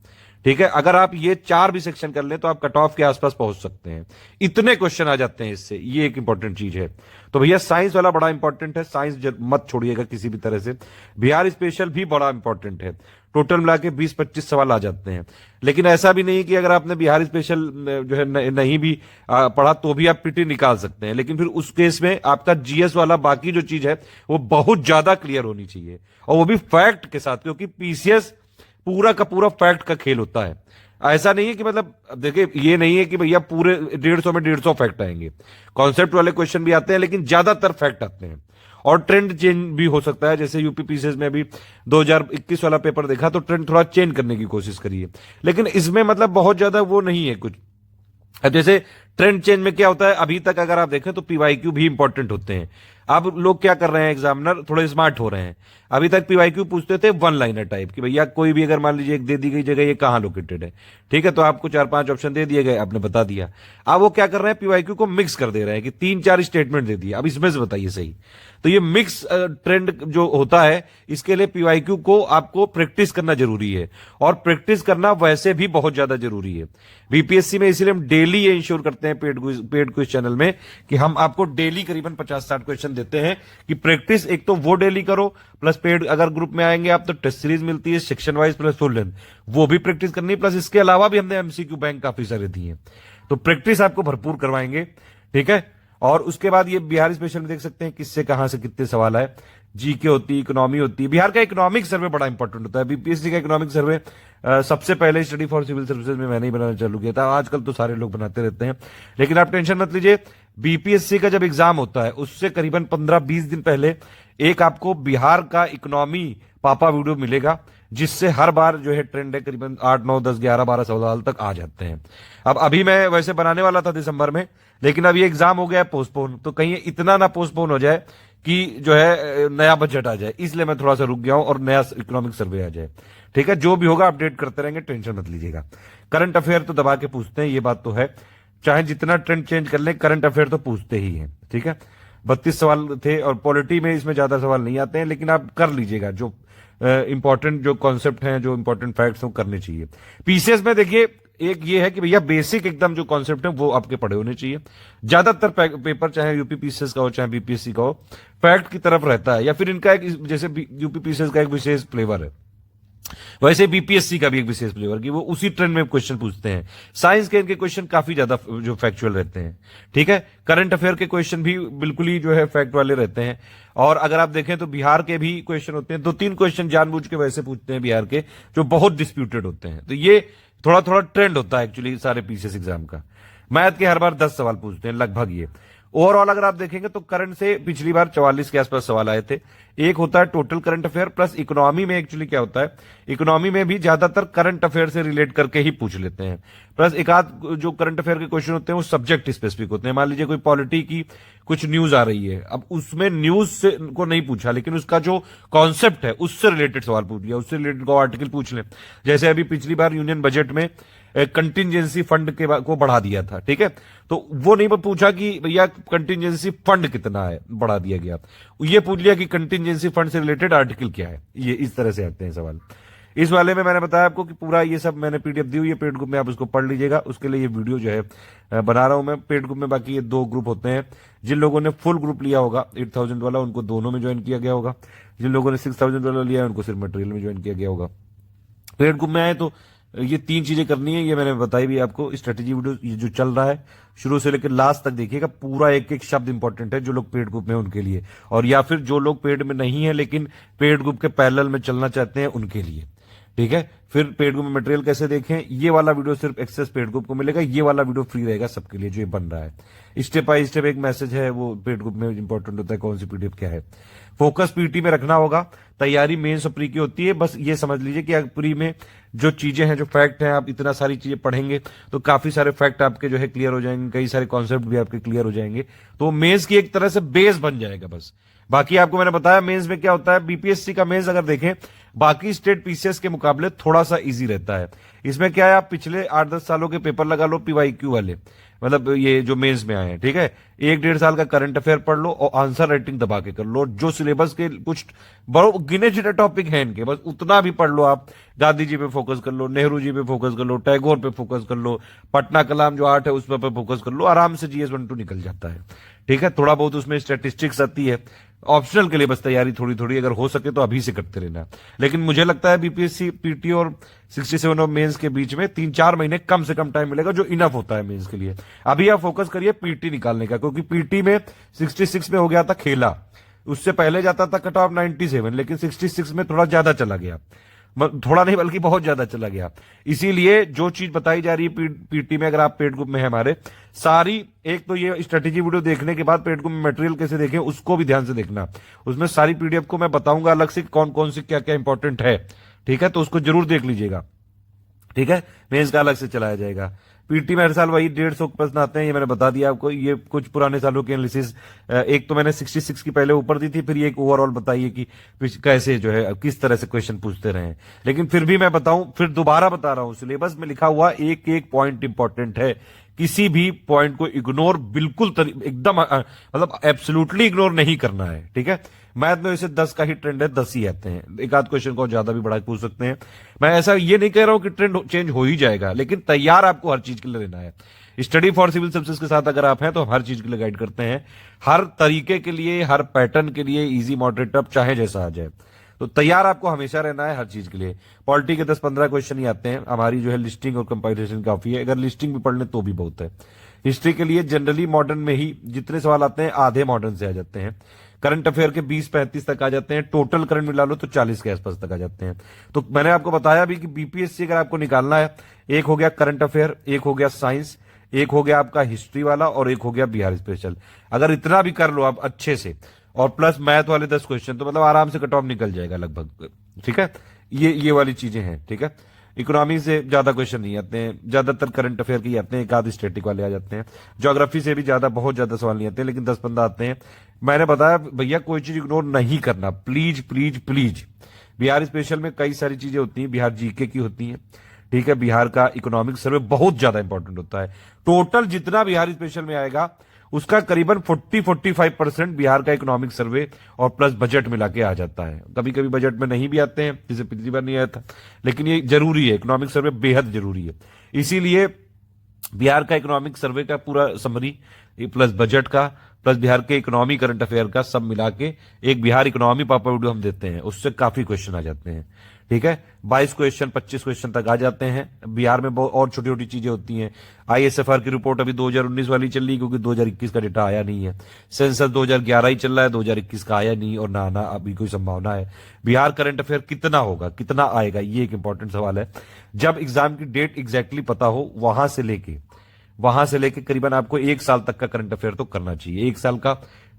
ठीक है। अगर आप ये 4 भी सेक्शन कर लें तो आप कट ऑफ के आसपास पहुंच सकते हैं, इतने क्वेश्चन आ जाते हैं इससे, ये एक इंपॉर्टेंट चीज है। तो भैया साइंस वाला बड़ा इंपॉर्टेंट है, साइंस मत छोड़िएगा किसी भी तरह से। बिहार स्पेशल भी बड़ा इंपॉर्टेंट है, टोटल मिला के 20-25 सवाल आ जाते हैं। लेकिन ऐसा भी नहीं कि अगर आपने बिहार स्पेशल जो है नहीं भी पढ़ा तो भी आप पीटी निकाल सकते हैं, लेकिन फिर उस केस में आपका जीएस वाला बाकी जो चीज है वो बहुत ज्यादा क्लियर होनी चाहिए, और वो भी फैक्ट के साथ, क्योंकि पीसीएस पूरा का पूरा फैक्ट का खेल होता है। ऐसा नहीं है कि मतलब देखिए ये नहीं है कि भैया पूरे 150 में 150 फैक्ट आएंगे, कॉन्सेप्ट वाले क्वेश्चन भी आते हैं, लेकिन ज्यादातर फैक्ट आते हैं। और ट्रेंड चेंज भी हो सकता है, जैसे यूपी पीसीएस में अभी 2021 वाला पेपर देखा तो ट्रेंड थोड़ा चेंज करने की कोशिश करिए, लेकिन इसमें मतलब बहुत ज्यादा वो नहीं है कुछ। अब जैसे ट्रेंड चेंज में क्या होता है, अभी तक अगर आप देखें तो पीवाईक्यू भी इंपॉर्टेंट होते हैं। अब लोग क्या कर रहे हैं, एग्जामिनर थोड़े स्मार्ट हो रहे हैं। अभी तक पीवाईक्यू पूछते थे 1 लाइनर टाइप कि भैया कोई भी अगर मान लीजिए एक दे दी गई जगह ये कहां लोकेटेड है, ठीक है, तो आपको 4-5 ऑप्शन दे दिए गए, आपने बता दिया। अब वो क्या कर रहे हैं, पीवाईक्यू को मिक्स कर दे रहे हैं कि 3-4 स्टेटमेंट दे दिए, अब इसमें से बताइए सही। तो ये मिक्स ट्रेंड जो होता है, इसके लिए पीवाईक्यू को आपको प्रैक्टिस करना जरूरी है, और प्रैक्टिस करना वैसे भी बहुत ज्यादा जरूरी है बीपीएससी में। इसीलिए हम डेली ये इंश्योर करते हैं पेड क्विज चैनल में कि हम आपको डेली करीबन 50-60 क्वेश्चन देते हैं कि प्रैक्टिस एक तो वो डेली करो, प्लस पेड अगर ग्रुप में आएंगे आप तो टेस्ट सीरीज मिलती है section wise plus full length, वो भी प्रैक्टिस करनी, प्लस इसके अलावा भी हमने एमसीक्यू बैंक काफी सारे दिए, तो प्रैक्टिस आपको भरपूर करवाएंगे, ठीक है। और उसके बाद ये बिहार स्पेशल में देख सकते हैं किससे कहां से कितने सवाल आए। जीके होती है, इकोनॉमी होती है। बिहार का इकोनॉमिक सर्वे बड़ा इंपॉर्टेंट होता है। बीपीएससी का इकोनॉमिक सर्वे सबसे पहले स्टडी फॉर सिविल सर्विसेज में मैंने ही बनाना चालू किया था, आजकल तो सारे लोग बनाते रहते हैं, लेकिन आप टेंशन मत लीजिए। बीपीएससी का जब एग्जाम होता है उससे करीबन 15-20 दिन पहले एक आपको बिहार का इकोनॉमी पापा वीडियो मिलेगा, जिससे हर बार जो है ट्रेंड है करीबन 8 9 10 11 12 सवाल तक आ जाते हैं। अब अभी मैं वैसे बनाने वाला था दिसंबर में, लेकिन अभी एग्जाम हो गया है पोस्टपोन, तो कहीं इतना ना पोस्टपोन हो जाए कि जो है नया बजट आ जाए, इसलिए मैं थोड़ा सा रुक गया हूं और नया इकोनॉमिक सर्वे आ जाए। ठीक है, जो भी होगा अपडेट करते रहेंगे, टेंशन मत लीजिएगा। करंट अफेयर तो दबा के पूछते हैं, ये बात तो है, चाहे जितना ट्रेंड चेंज कर लें करंट अफेयर तो पूछते ही हैं। ठीक है, 32 सवाल थे और पॉलिटी में इसमें ज्यादा सवाल नहीं आते हैं, लेकिन आप कर लीजिएगा, जो इंपॉर्टेंट जो कॉन्सेप्ट हैं, जो इंपॉर्टेंट फैक्ट्स हैं वो करने चाहिए। पीसीएस में देखिए एक ये है कि भैया बेसिक एकदम जो कॉन्सेप्ट है वो आपके पढ़े होने चाहिए। ज्यादातर पेपर चाहे यूपी पीसीएस का हो चाहे बीपीएससी का हो, फैक्ट की तरफ रहता है, या फिर इनका एक जैसे यूपी पीसीएस का एक विशेष फ्लेवर है, वैसे बीपीएससी का भी एक विशेष फ्लेवर की वो उसी ट्रेंड में क्वेश्चन पूछते हैं। साइंस के इनके क्वेश्चन काफी ज्यादा जो फैक्चुअल रहते हैं। ठीक है, करंट अफेयर के क्वेश्चन भी बिल्कुल ही जो है फैक्ट वाले रहते हैं। और अगर आप देखें तो बिहार के भी क्वेश्चन होते हैं, 2-3 क्वेश्चन जानबूझ के वैसे पूछते हैं बिहार के, जो बहुत डिस्प्यूटेड होते हैं। तो ये थोड़ा थोड़ा ट्रेंड होता है एक्चुअली सारे पीसीएस एग्जाम का। मैथ के हर बार 10 सवाल पूछते हैं लगभग। ये ओवरऑल अगर आप देखेंगे तो करंट से पिछली बार 44 के आसपास सवाल आए थे। एक होता है total current affair plus economy में एक्चुअली क्या होता है, इकोनॉमी में भी ज्यादातर करंट अफेयर से रिलेट करके ही पूछ लेते हैं, प्लस एक आध जो करंट अफेयर के क्वेश्चन होते हैं वो सब्जेक्ट स्पेसिफिक होते हैं। मान लीजिए कोई पॉलिटी की कुछ न्यूज आ रही है, अब उसमें न्यूज से को नहीं पूछा, लेकिन उसका जो कॉन्सेप्ट है उससे रिलेटेड सवाल पूछ लिया, उससे रिलेटेड को आर्टिकल पूछ लें। जैसे अभी पिछली बार यूनियन बजट में कंटिजेंसी फंड को बढ़ा दिया था। ठीक है, तो वो नहीं पूछा कि भैया कंटिजेंसी फंड कितना है बढ़ा दिया गया, ये पूछ लिया कि कंटिजेंसी फंड से रिलेटेड आर्टिकल क्या है। ये इस तरह से आते हैं सवाल। इस वाले में मैंने बताया आपको कि पूरा ये सब मैंने पीडीएफ दी हुई है पेड ग्रुप में, आप उसको पढ़ लीजिएगा। उसके लिए ये वीडियो जो है बना रहा हूं मैं पेड ग्रुप में। बाकी ये 2 ग्रुप होते हैं, जिन लोगों ने फुल ग्रुप लिया होगा 8000 वाला उनको दोनों में ज्वाइन किया गया होगा, जिन लोगों ने 6000 वाला लिया है उनको सिर्फ मटेरियल में ज्वाइन किया गया होगा। पेड ग्रुप में आए तो ये 3 चीजें करनी है, ये मैंने बताई भी आपको। स्ट्रेटेजी वीडियो ये जो चल रहा है शुरू से लेकर लास्ट तक देखिएगा, पूरा एक एक शब्द इंपॉर्टेंट है जो लोग पेड ग्रुप में हैं उनके लिए, और या फिर जो लोग पेड में नहीं है लेकिन पेड ग्रुप के पैरेलल में चलना चाहते हैं उनके लिए। ठीक है, फिर पेड ग्रुप में मटेरियल कैसे देखें, ये वाला वीडियो सिर्फ एक्सेस पेड ग्रुप को मिलेगा, ये वाला वीडियो फ्री रहेगा सबके लिए जो ये बन रहा है। स्टेप बाय स्टेप एक मैसेज है वो पेड ग्रुप में इंपॉर्टेंट होता है, कौन सी पीडीएफ क्या है। फोकस पीटी में रखना होगा, तैयारी मेंस और प्री की होती है। बस ये समझ लीजिए कि प्री में जो चीजें हैं, जो फैक्ट हैं, आप इतना सारी चीजें पढ़ेंगे तो काफी सारे फैक्ट आपके जो है क्लियर हो जाएंगे, कई सारे कॉन्सेप्ट भी आपके क्लियर हो जाएंगे, तो मेंस की एक तरह से बेस बन जाएगा बस। बाकी आपको मैंने बताया मेंस में क्या होता है। बीपीएससी का मेंस अगर देखें बाकी स्टेट पीसीएस के मुकाबले थोड़ा सा इजी रहता है। इसमें क्या है, आप पिछले 8-10 सालों के पेपर लगा लो पीवाईक्यू वाले, मतलब ये जो मेंस में आए हैं। ठीक है, 1-1.5 साल का करंट अफेयर पढ़ लो और आंसर राइटिंग दबा के कर लो। जो सिलेबस के कुछ बड़ो गिने चुने टॉपिक हैं इनके, बस उतना भी पढ़ लो आप। गांधी जी पे फोकस कर लो, नेहरू जी पे फोकस कर लो, टैगोर पे फोकस कर लो, पटना कलाम जो आर्ट है उस पर फोकस कर लो, आराम से जीएस 1-2 निकल जाता है। ठीक है, थोड़ा बहुत उसमें स्टैटिस्टिक्स आती है, ऑप्शनल के लिए बस तैयारी थोड़ी थोड़ी अगर हो सके तो अभी से करते रहना। लेकिन मुझे लगता है बीपीएससी पीटी और 67 और मेंस के बीच में 3-4 महीने कम से कम टाइम मिलेगा, जो इनफ होता है मेंस के लिए। अभी आप फोकस करिए पीटी निकालने का, क्योंकि पीटी में 66 में हो गया था खेला, उससे पहले जाता था कट ऑफ 97, लेकिन 66 में थोड़ा ज्यादा चला गया, थोड़ा नहीं बल्कि बहुत ज्यादा चला गया। इसीलिए जो चीज बताई जा रही है पीटी में, अगर आप पेड ग्रुप में है हमारे, सारी एक तो ये स्ट्रेटेजी वीडियो देखने के बाद पेड ग्रुप में मटेरियल कैसे देखें उसको भी ध्यान से देखना। उसमें सारी पीडीएफ को मैं बताऊंगा अलग से कौन कौन से क्या क्या इंपॉर्टेंट है। ठीक है, तो उसको जरूर देख लीजिएगा। ठीक है, मेंस का अलग से चलाया जाएगा। पीटी में हर साल वही 150 प्रश्न आते हैं, ये मैंने बता दिया आपको। ये कुछ पुराने सालों के एनालिसिस, एक तो मैंने 66 की पहले ऊपर दी थी, फिर ये एक ओवरऑल बताइए कि कैसे जो है किस तरह से क्वेश्चन पूछते रहे। लेकिन फिर भी मैं बताऊं, फिर दोबारा बता रहा हूं, सिलेबस में लिखा हुआ एक एक पॉइंट इंपॉर्टेंट है। किसी भी पॉइंट को इग्नोर बिल्कुल एकदम मतलब एब्सोल्युटली इग्नोर नहीं करना है। ठीक है, मैथ में वैसे 10 का ही ट्रेंड है, 10 ही आते हैं, एक आध क्वेश्चन को ज्यादा भी बड़ा पूछ सकते हैं। मैं ऐसा ये नहीं कह रहा हूं कि ट्रेंड चेंज हो ही जाएगा, लेकिन तैयार आपको हर चीज के लिए रहना है। स्टडी फॉर सिविल सर्विसेज के साथ अगर आप हैं तो हम हर चीज के लिए गाइड करते हैं, हर तरीके के लिए, हर पैटर्न के लिए, इजी मॉडरेट टफ चाहे जैसा आ जाए। तो तैयार आपको हमेशा रहना है हर चीज के लिए। पॉलिटी के 10-15 क्वेश्चन ही आते हैं, हमारी जो है लिस्टिंग और कंपैरिजन काफी है, अगर लिस्टिंग भी पढ़ लें तो भी बहुत है। हिस्ट्री के लिए जनरली मॉडर्न में ही जितने सवाल आते हैं आधे मॉडर्न से आ जाते हैं। करंट अफेयर के 20-35 तक आ जाते हैं, टोटल करंट मिला लो तो 40 के आसपास तक आ जाते हैं। तो मैंने आपको बताया भी कि बीपीएससी अगर आपको निकालना है, एक हो गया करंट अफेयर, एक हो गया साइंस, एक हो गया आपका हिस्ट्री वाला, और एक हो गया बिहार स्पेशल। अगर इतना भी कर लो आप अच्छे से और प्लस मैथ वाले 10 क्वेश्चन, तो मतलब आराम से कट ऑफ निकल जाएगा लगभग। ठीक है, ये वाली चीजें हैं। ठीक है, इकोनॉमी से ज्यादा क्वेश्चन नहीं आते हैं, ज्यादातर करंट अफेयर के ही आते हैं, एक आध स्टैटिक वाले आ जाते हैं। ज्योग्राफी से भी ज्यादा बहुत ज्यादा सवाल नहीं आते हैं, लेकिन 10-15 आते हैं। मैंने बताया भैया कोई चीज इग्नोर नहीं करना, please please please. Bihar special में कई सारी चीजें होती हैं, बिहार जीके की होती हैं। ठीक है, बिहार का इकोनॉमिक सर्वे बहुत ज्यादा इंपॉर्टेंट होता है। टोटल जितना बिहार स्पेशल में आएगा उसका करीबन 40-45% बिहार का इकोनॉमिक सर्वे और प्लस बजट मिला के आ जाता है। कभी कभी बजट में नहीं भी आते हैं, जैसे पिछली बार नहीं आया था, लेकिन ये जरूरी है, इकोनॉमिक सर्वे बेहद जरूरी है। इसीलिए बिहार का इकोनॉमिक सर्वे का पूरा समरी प्लस बजट का प्लस बिहार के इकोनॉमी करंट अफेयर का सब मिला के एक बिहार इकोनॉमी पापा वीडियो हम देते हैं, उससे काफी क्वेश्चन आ जाते हैं। ठीक है, 22 क्वेश्चन 25 क्वेश्चन तक आ जाते हैं। बिहार में बहुत और छोटी छोटी चीजें होती हैं। आईएसएफआर की रिपोर्ट अभी 2019 वाली चल रही, क्योंकि 2021 का डेटा आया नहीं है। सेंसस 2011 ही चल रहा है, 2021 का आया नहीं, और ना अभी कोई संभावना है। बिहार करंट अफेयर कितना होगा, कितना आएगा, ये एक इंपॉर्टेंट सवाल है। जब एग्जाम की डेट एग्जैक्टली पता हो, वहां से लेके करीबन आपको 1 साल तक का करंट अफेयर तो करना चाहिए। 1 साल का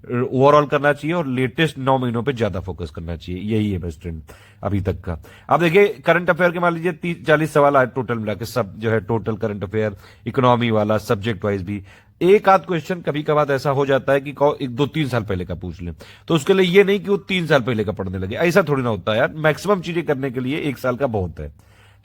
ओवरऑल करना चाहिए और लेटेस्ट 9 महीनों पे ज्यादा फोकस करना चाहिए। यही है बेस्ट ट्रेंड अभी तक का। अब देखिए करंट अफेयर के मान लीजिए 30-40 सवाल आए टोटल मिला के, सब जो है टोटल करंट अफेयर, इकोनॉमी वाला, सब्जेक्ट वाइज भी। एक आध क्वेश्चन कभी कभार ऐसा हो जाता है कि 1-2-3 साल पहले का पूछ लें, तो उसके लिए ये नहीं कि वो 3 साल पहले का पढ़ने लगे, ऐसा थोड़ी ना होता है यार। मैक्सिमम चीजें करने के लिए 1 साल का बहुत है।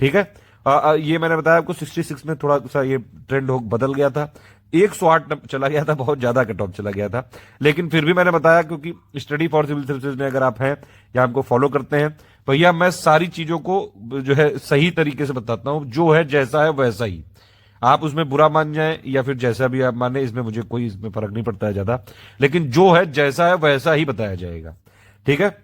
ठीक है, ये मैंने बताया आपको 66 में थोड़ा सा ये ट्रेंड बदल गया था, 108 चला गया था, बहुत ज्यादा कट ऑफ चला गया था। लेकिन फिर भी मैंने बताया, क्योंकि स्टडी फॉर सिविल सर्विसेज में अगर आप हैं या हमको फॉलो करते हैं, भैया मैं सारी चीजों को जो है सही तरीके से बताता हूं, जो है जैसा है वैसा ही। आप उसमें बुरा मान जाए या फिर जैसा भी आप माने, इसमें मुझे कोई इसमें फर्क नहीं पड़ता है ज्यादा, लेकिन जो है जैसा है वैसा ही बताया जाएगा। ठीक है,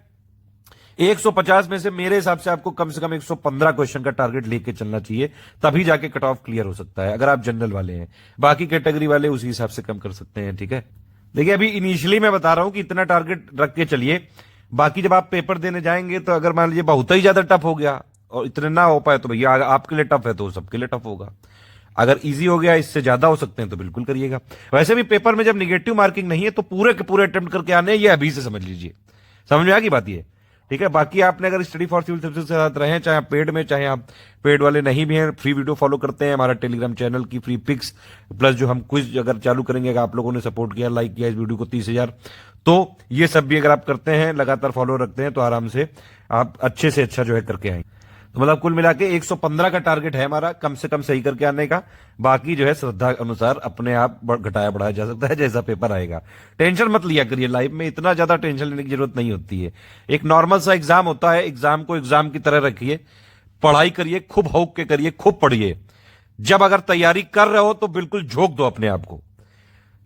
150 में से मेरे हिसाब से आपको कम से कम 115 क्वेश्चन का टारगेट लेके चलना चाहिए, तभी जाके कट ऑफ क्लियर हो सकता है, अगर आप जनरल वाले हैं। बाकी कैटेगरी वाले उसी हिसाब से कम कर सकते हैं। ठीक है, देखिए अभी इनिशियली मैं बता रहा हूं कि इतना टारगेट रख के चलिए। बाकी जब आप पेपर देने जाएंगे तो अगर मान लीजिए बहुत ही ज्यादा टफ हो गया और इतने ना हो पाए, तो भैया आपके लिए टफ है तो सबके लिए टफ होगा। अगर इजी हो गया, इससे ज्यादा हो सकते हैं, तो बिल्कुल करिएगा। वैसे भी पेपर में जब निगेटिव मार्किंग नहीं है तो पूरे के पूरे अटेम्प्ट करके आने, ये अभी से समझ लीजिए। समझ में आ गई बात ये? ठीक है, बाकी आपने अगर स्टडी फॉर सिविल सर्विसेज के साथ रहे, चाहे आप पेड में, चाहे आप पेड वाले नहीं भी हैं, फ्री वीडियो फॉलो करते हैं, हमारा टेलीग्राम चैनल की फ्री पिक्स प्लस जो हम क्विज अगर चालू करेंगे, अगर आप लोगों ने सपोर्ट किया, लाइक किया इस वीडियो को 30,000, तो ये सब भी अगर आप करते हैं, लगातार फॉलो रखते हैं, तो आराम से आप अच्छे से अच्छा जो है करके आएंगे। तो मतलब कुल मिला के 115 का टारगेट है हमारा, कम से कम सही करके आने का। बाकी जो है श्रद्धा अनुसार अपने आप घटाया बढ़ाया जा सकता है, जैसा पेपर आएगा। टेंशन मत लिया करिए, लाइफ में इतना ज्यादा टेंशन लेने की जरूरत नहीं होती है। एक नॉर्मल सा एग्जाम होता है, एग्जाम को एग्जाम की तरह रखिए, पढ़ाई करिए, खूब हौक के करिए, खूब पढ़िए। जब अगर तैयारी कर रहे हो तो बिल्कुल झोंक दो अपने आप को,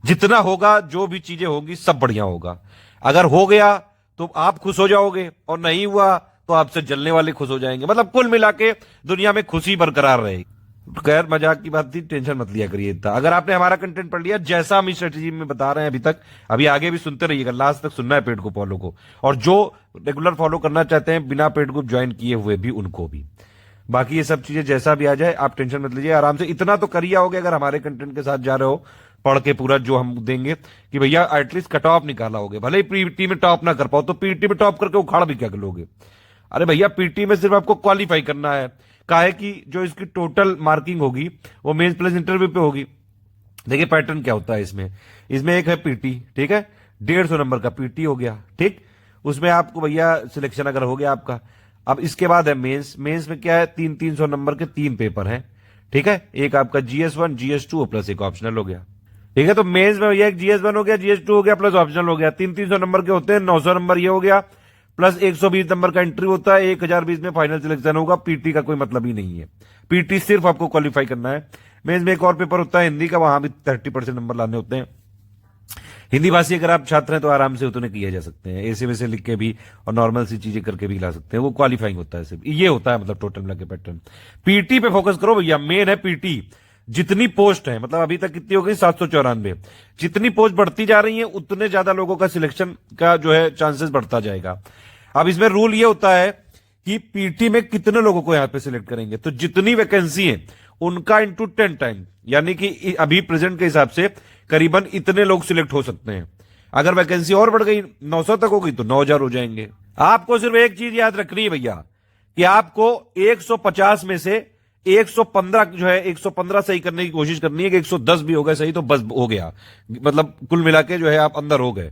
जितना होगा, जो भी चीजें होंगी सब बढ़िया होगा। अगर हो गया तो आप खुश हो जाओगे, और नहीं हुआ तो आपसे जलने वाले खुश हो जाएंगे। मतलब कुल मिला के दुनिया में खुशी बरकरार रहेगी। खैर मजाक की बात थी, टेंशन मत लिया करिए इतना। अगर आपने हमारा कंटेंट पढ़ लिया, जैसा हम इस स्ट्रेटेजी में बता रहे हैं अभी तक, अभी आगे भी सुनते रहिएगा, लास्ट तक सुनना है पेड को फॉलो को, और जो रेगुलर फॉलो करना चाहते हैं बिना पेड ग्रुप ज्वाइन किए हुए भी, उनको भी। बाकी ये सब चीजें जैसा भी आ जाए आप टेंशन मत लीजिए, आराम से इतना तो करिए होगे अगर हमारे कंटेंट के साथ जा रहे हो, पढ़ के पूरा जो हम देंगे कि भैया एटलीस्ट कट ऑफ निकाला होगे। भले ही पीटी में टॉप ना कर पाओ तो पीटी में टॉप करके उखाड़ भी क्या लोगे। अरे भैया पीटी में सिर्फ आपको क्वालिफाई करना है, काहे कि जो इसकी टोटल मार्किंग होगी वो मेंस प्लस इंटरव्यू पे होगी। देखिए पैटर्न क्या होता है इसमें एक है पीटी, ठीक है, 150 नंबर का पीटी हो गया, ठीक, उसमें आपको भैया सिलेक्शन अगर हो गया आपका। अब इसके बाद है मेंस में क्या है, 300 नंबर के 3 पेपर हैं, ठीक है, एक आपका GS1 GS2 प्लस एक ऑप्शनल हो गया। ठीक है, तो मेंस में भैया एक GS1 हो गया, GS2 हो गया प्लस ऑप्शनल हो गया, 300 नंबर के होते हैं, 900 नंबर ये हो गया, प्लस 120 नंबर का एंट्री होता है, 1020 में फाइनल सिलेक्शन होगा। पीटी का कोई मतलब ही नहीं है, पीटी सिर्फ आपको क्वालिफाई करना है। मेंस में एक और पेपर होता है हिंदी का, वहां भी 30% नंबर लाने होते हैं। हिंदी भाषी अगर आप छात्र हैं तो आराम से उतने किए जा सकते हैं, ऐसे वैसे लिख के भी और नॉर्मल सी चीजें करके भी ला सकते हैं, वो क्वालिफाइंग होता है सिर्फ। ये होता है मतलब टोटल मिला के पैटर्न। पीटी पे फोकस करो भैया, मेन है पीटी। जितनी पोस्ट है, मतलब अभी तक कितनी हो गई, 794, जितनी पोस्ट बढ़ती जा रही है उतने ज्यादा लोगों का सिलेक्शन का जो है चांसेस बढ़ता जाएगा। अब इसमें रूल ये होता है कि पीटी में कितने लोगों को यहां पे सिलेक्ट करेंगे, तो जितनी वैकेंसी है उनका इंटू 10 टाइम, यानी कि अभी प्रेजेंट के हिसाब से करीबन इतने लोग सिलेक्ट हो सकते हैं। अगर वैकेंसी और बढ़ गई 900 तक हो गई तो 9,000 हो जाएंगे। आपको सिर्फ एक चीज याद रखनी है भैया कि आपको 150 में से 115 जो है 115 सही करने की कोशिश करनी है कि 110 भी हो गए सही तो बस हो गया, मतलब कुल मिला के जो है आप अंदर हो गए।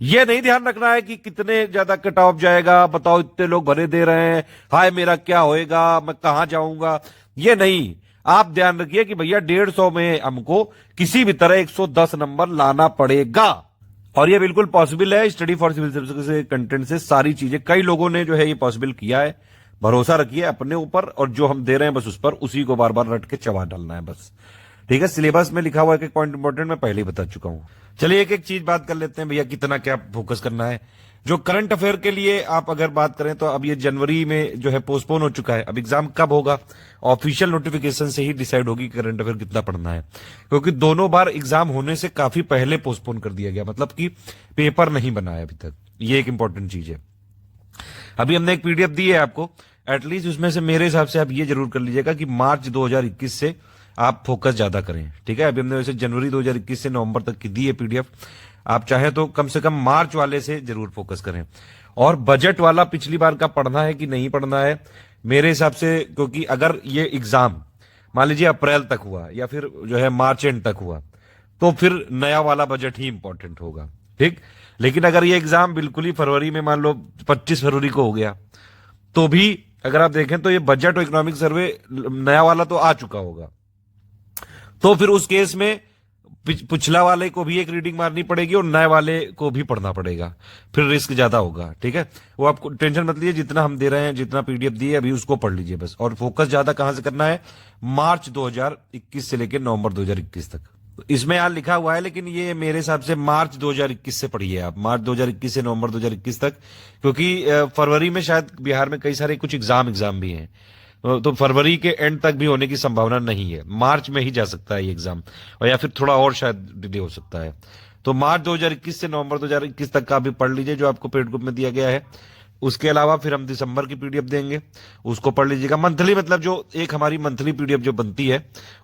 ये नहीं ध्यान रखना है कि कितने ज्यादा कट ऑफ जाएगा, बताओ इतने लोग भरे दे रहे हैं, हाय मेरा क्या होएगा, मैं कहां जाऊंगा, ये नहीं। आप ध्यान रखिए कि भैया 150 में हमको किसी भी तरह 110 नंबर लाना पड़ेगा और ये बिल्कुल पॉसिबल है। स्टडी फॉर सिविल सर्विसेज के कंटेंट से सारी चीजें कई लोगों ने जो है ये पॉसिबल किया है। भरोसा रखिए अपने ऊपर और जो हम दे रहे हैं बस उस पर, उसी को बार बार रट के चबा डालना है बस, ठीक है। सिलेबस में लिखा हुआ एक एक पॉइंट इंपॉर्टेंट मैं पहले ही बता चुका हूं। चलिए एक एक चीज बात कर लेते हैं भैया, कितना क्या फोकस करना है। जो करंट अफेयर के लिए आप अगर बात करें तो अब ये जनवरी में जो है पोस्टपोन हो चुका है। अब एग्जाम कब होगा, ऑफिशियल नोटिफिकेशन से ही डिसाइड होगी करंट अफेयर कितना पढ़ना है, क्योंकि दोनों बार एग्जाम होने से काफी पहले पोस्टपोन कर दिया गया, मतलब कि पेपर नहीं बना है अभी तक। ये एक इंपॉर्टेंट चीज है। अभी हमने एक पीडीएफ दी है आपको, एटलीस्ट उसमें से मेरे हिसाब से आप ये जरूर कर लीजिएगा कि मार्च 2021 से आप फोकस ज्यादा करें, ठीक है। अभी हमने वैसे जनवरी 2021 से नवंबर तक की दी है पीडीएफ, आप चाहे तो कम से कम मार्च वाले से जरूर फोकस करें। और बजट वाला पिछली बार का पढ़ना है कि नहीं पढ़ना है मेरे हिसाब से, क्योंकि अगर ये एग्जाम मान लीजिए अप्रैल तक हुआ या फिर जो है मार्च एंड तक हुआ तो फिर नया वाला बजट ही इंपॉर्टेंट होगा, ठीक। लेकिन अगर ये एग्जाम बिल्कुल ही फरवरी में मान लो 25 फरवरी को हो गया तो भी अगर आप देखें तो ये बजट और इकोनॉमिक सर्वे नया वाला तो आ चुका होगा, तो फिर उस केस में पिछला वाले को भी एक रीडिंग मारनी पड़ेगी और नए वाले को भी पढ़ना पड़ेगा, फिर रिस्क ज्यादा होगा, ठीक है। वो आपको टेंशन मत लीजिए, जितना हम दे रहे हैं, जितना पीडीएफ दी है अभी उसको पढ़ लीजिए बस। और फोकस ज्यादा कहां से करना है, मार्च 2021 से लेकर नवंबर 2021 तक। इसमें यहां लिखा हुआ है लेकिन ये मेरे हिसाब से मार्च 2021 से पढ़िए आप, मार्च 2021 से नवंबर 2021 तक, क्योंकि फरवरी में शायद बिहार में कई सारे कुछ एग्जाम भी हैं, तो फरवरी के एंड तक भी होने की संभावना नहीं है, मार्च में ही जा सकता है ये एग्जाम, और या फिर थोड़ा और शायद डिले हो सकता है। तो मार्च 2021 से नवंबर 2021 तक का भी पढ़ लीजिए जो आपको पेड ग्रुप में दिया गया है। उसके अलावा फिर हम दिसंबर की पीडीएफ देंगे, उसको पढ़ लीजिएगा। मंथली मतलब जो एक हमारी मंथली पीडीएफ जो बनती है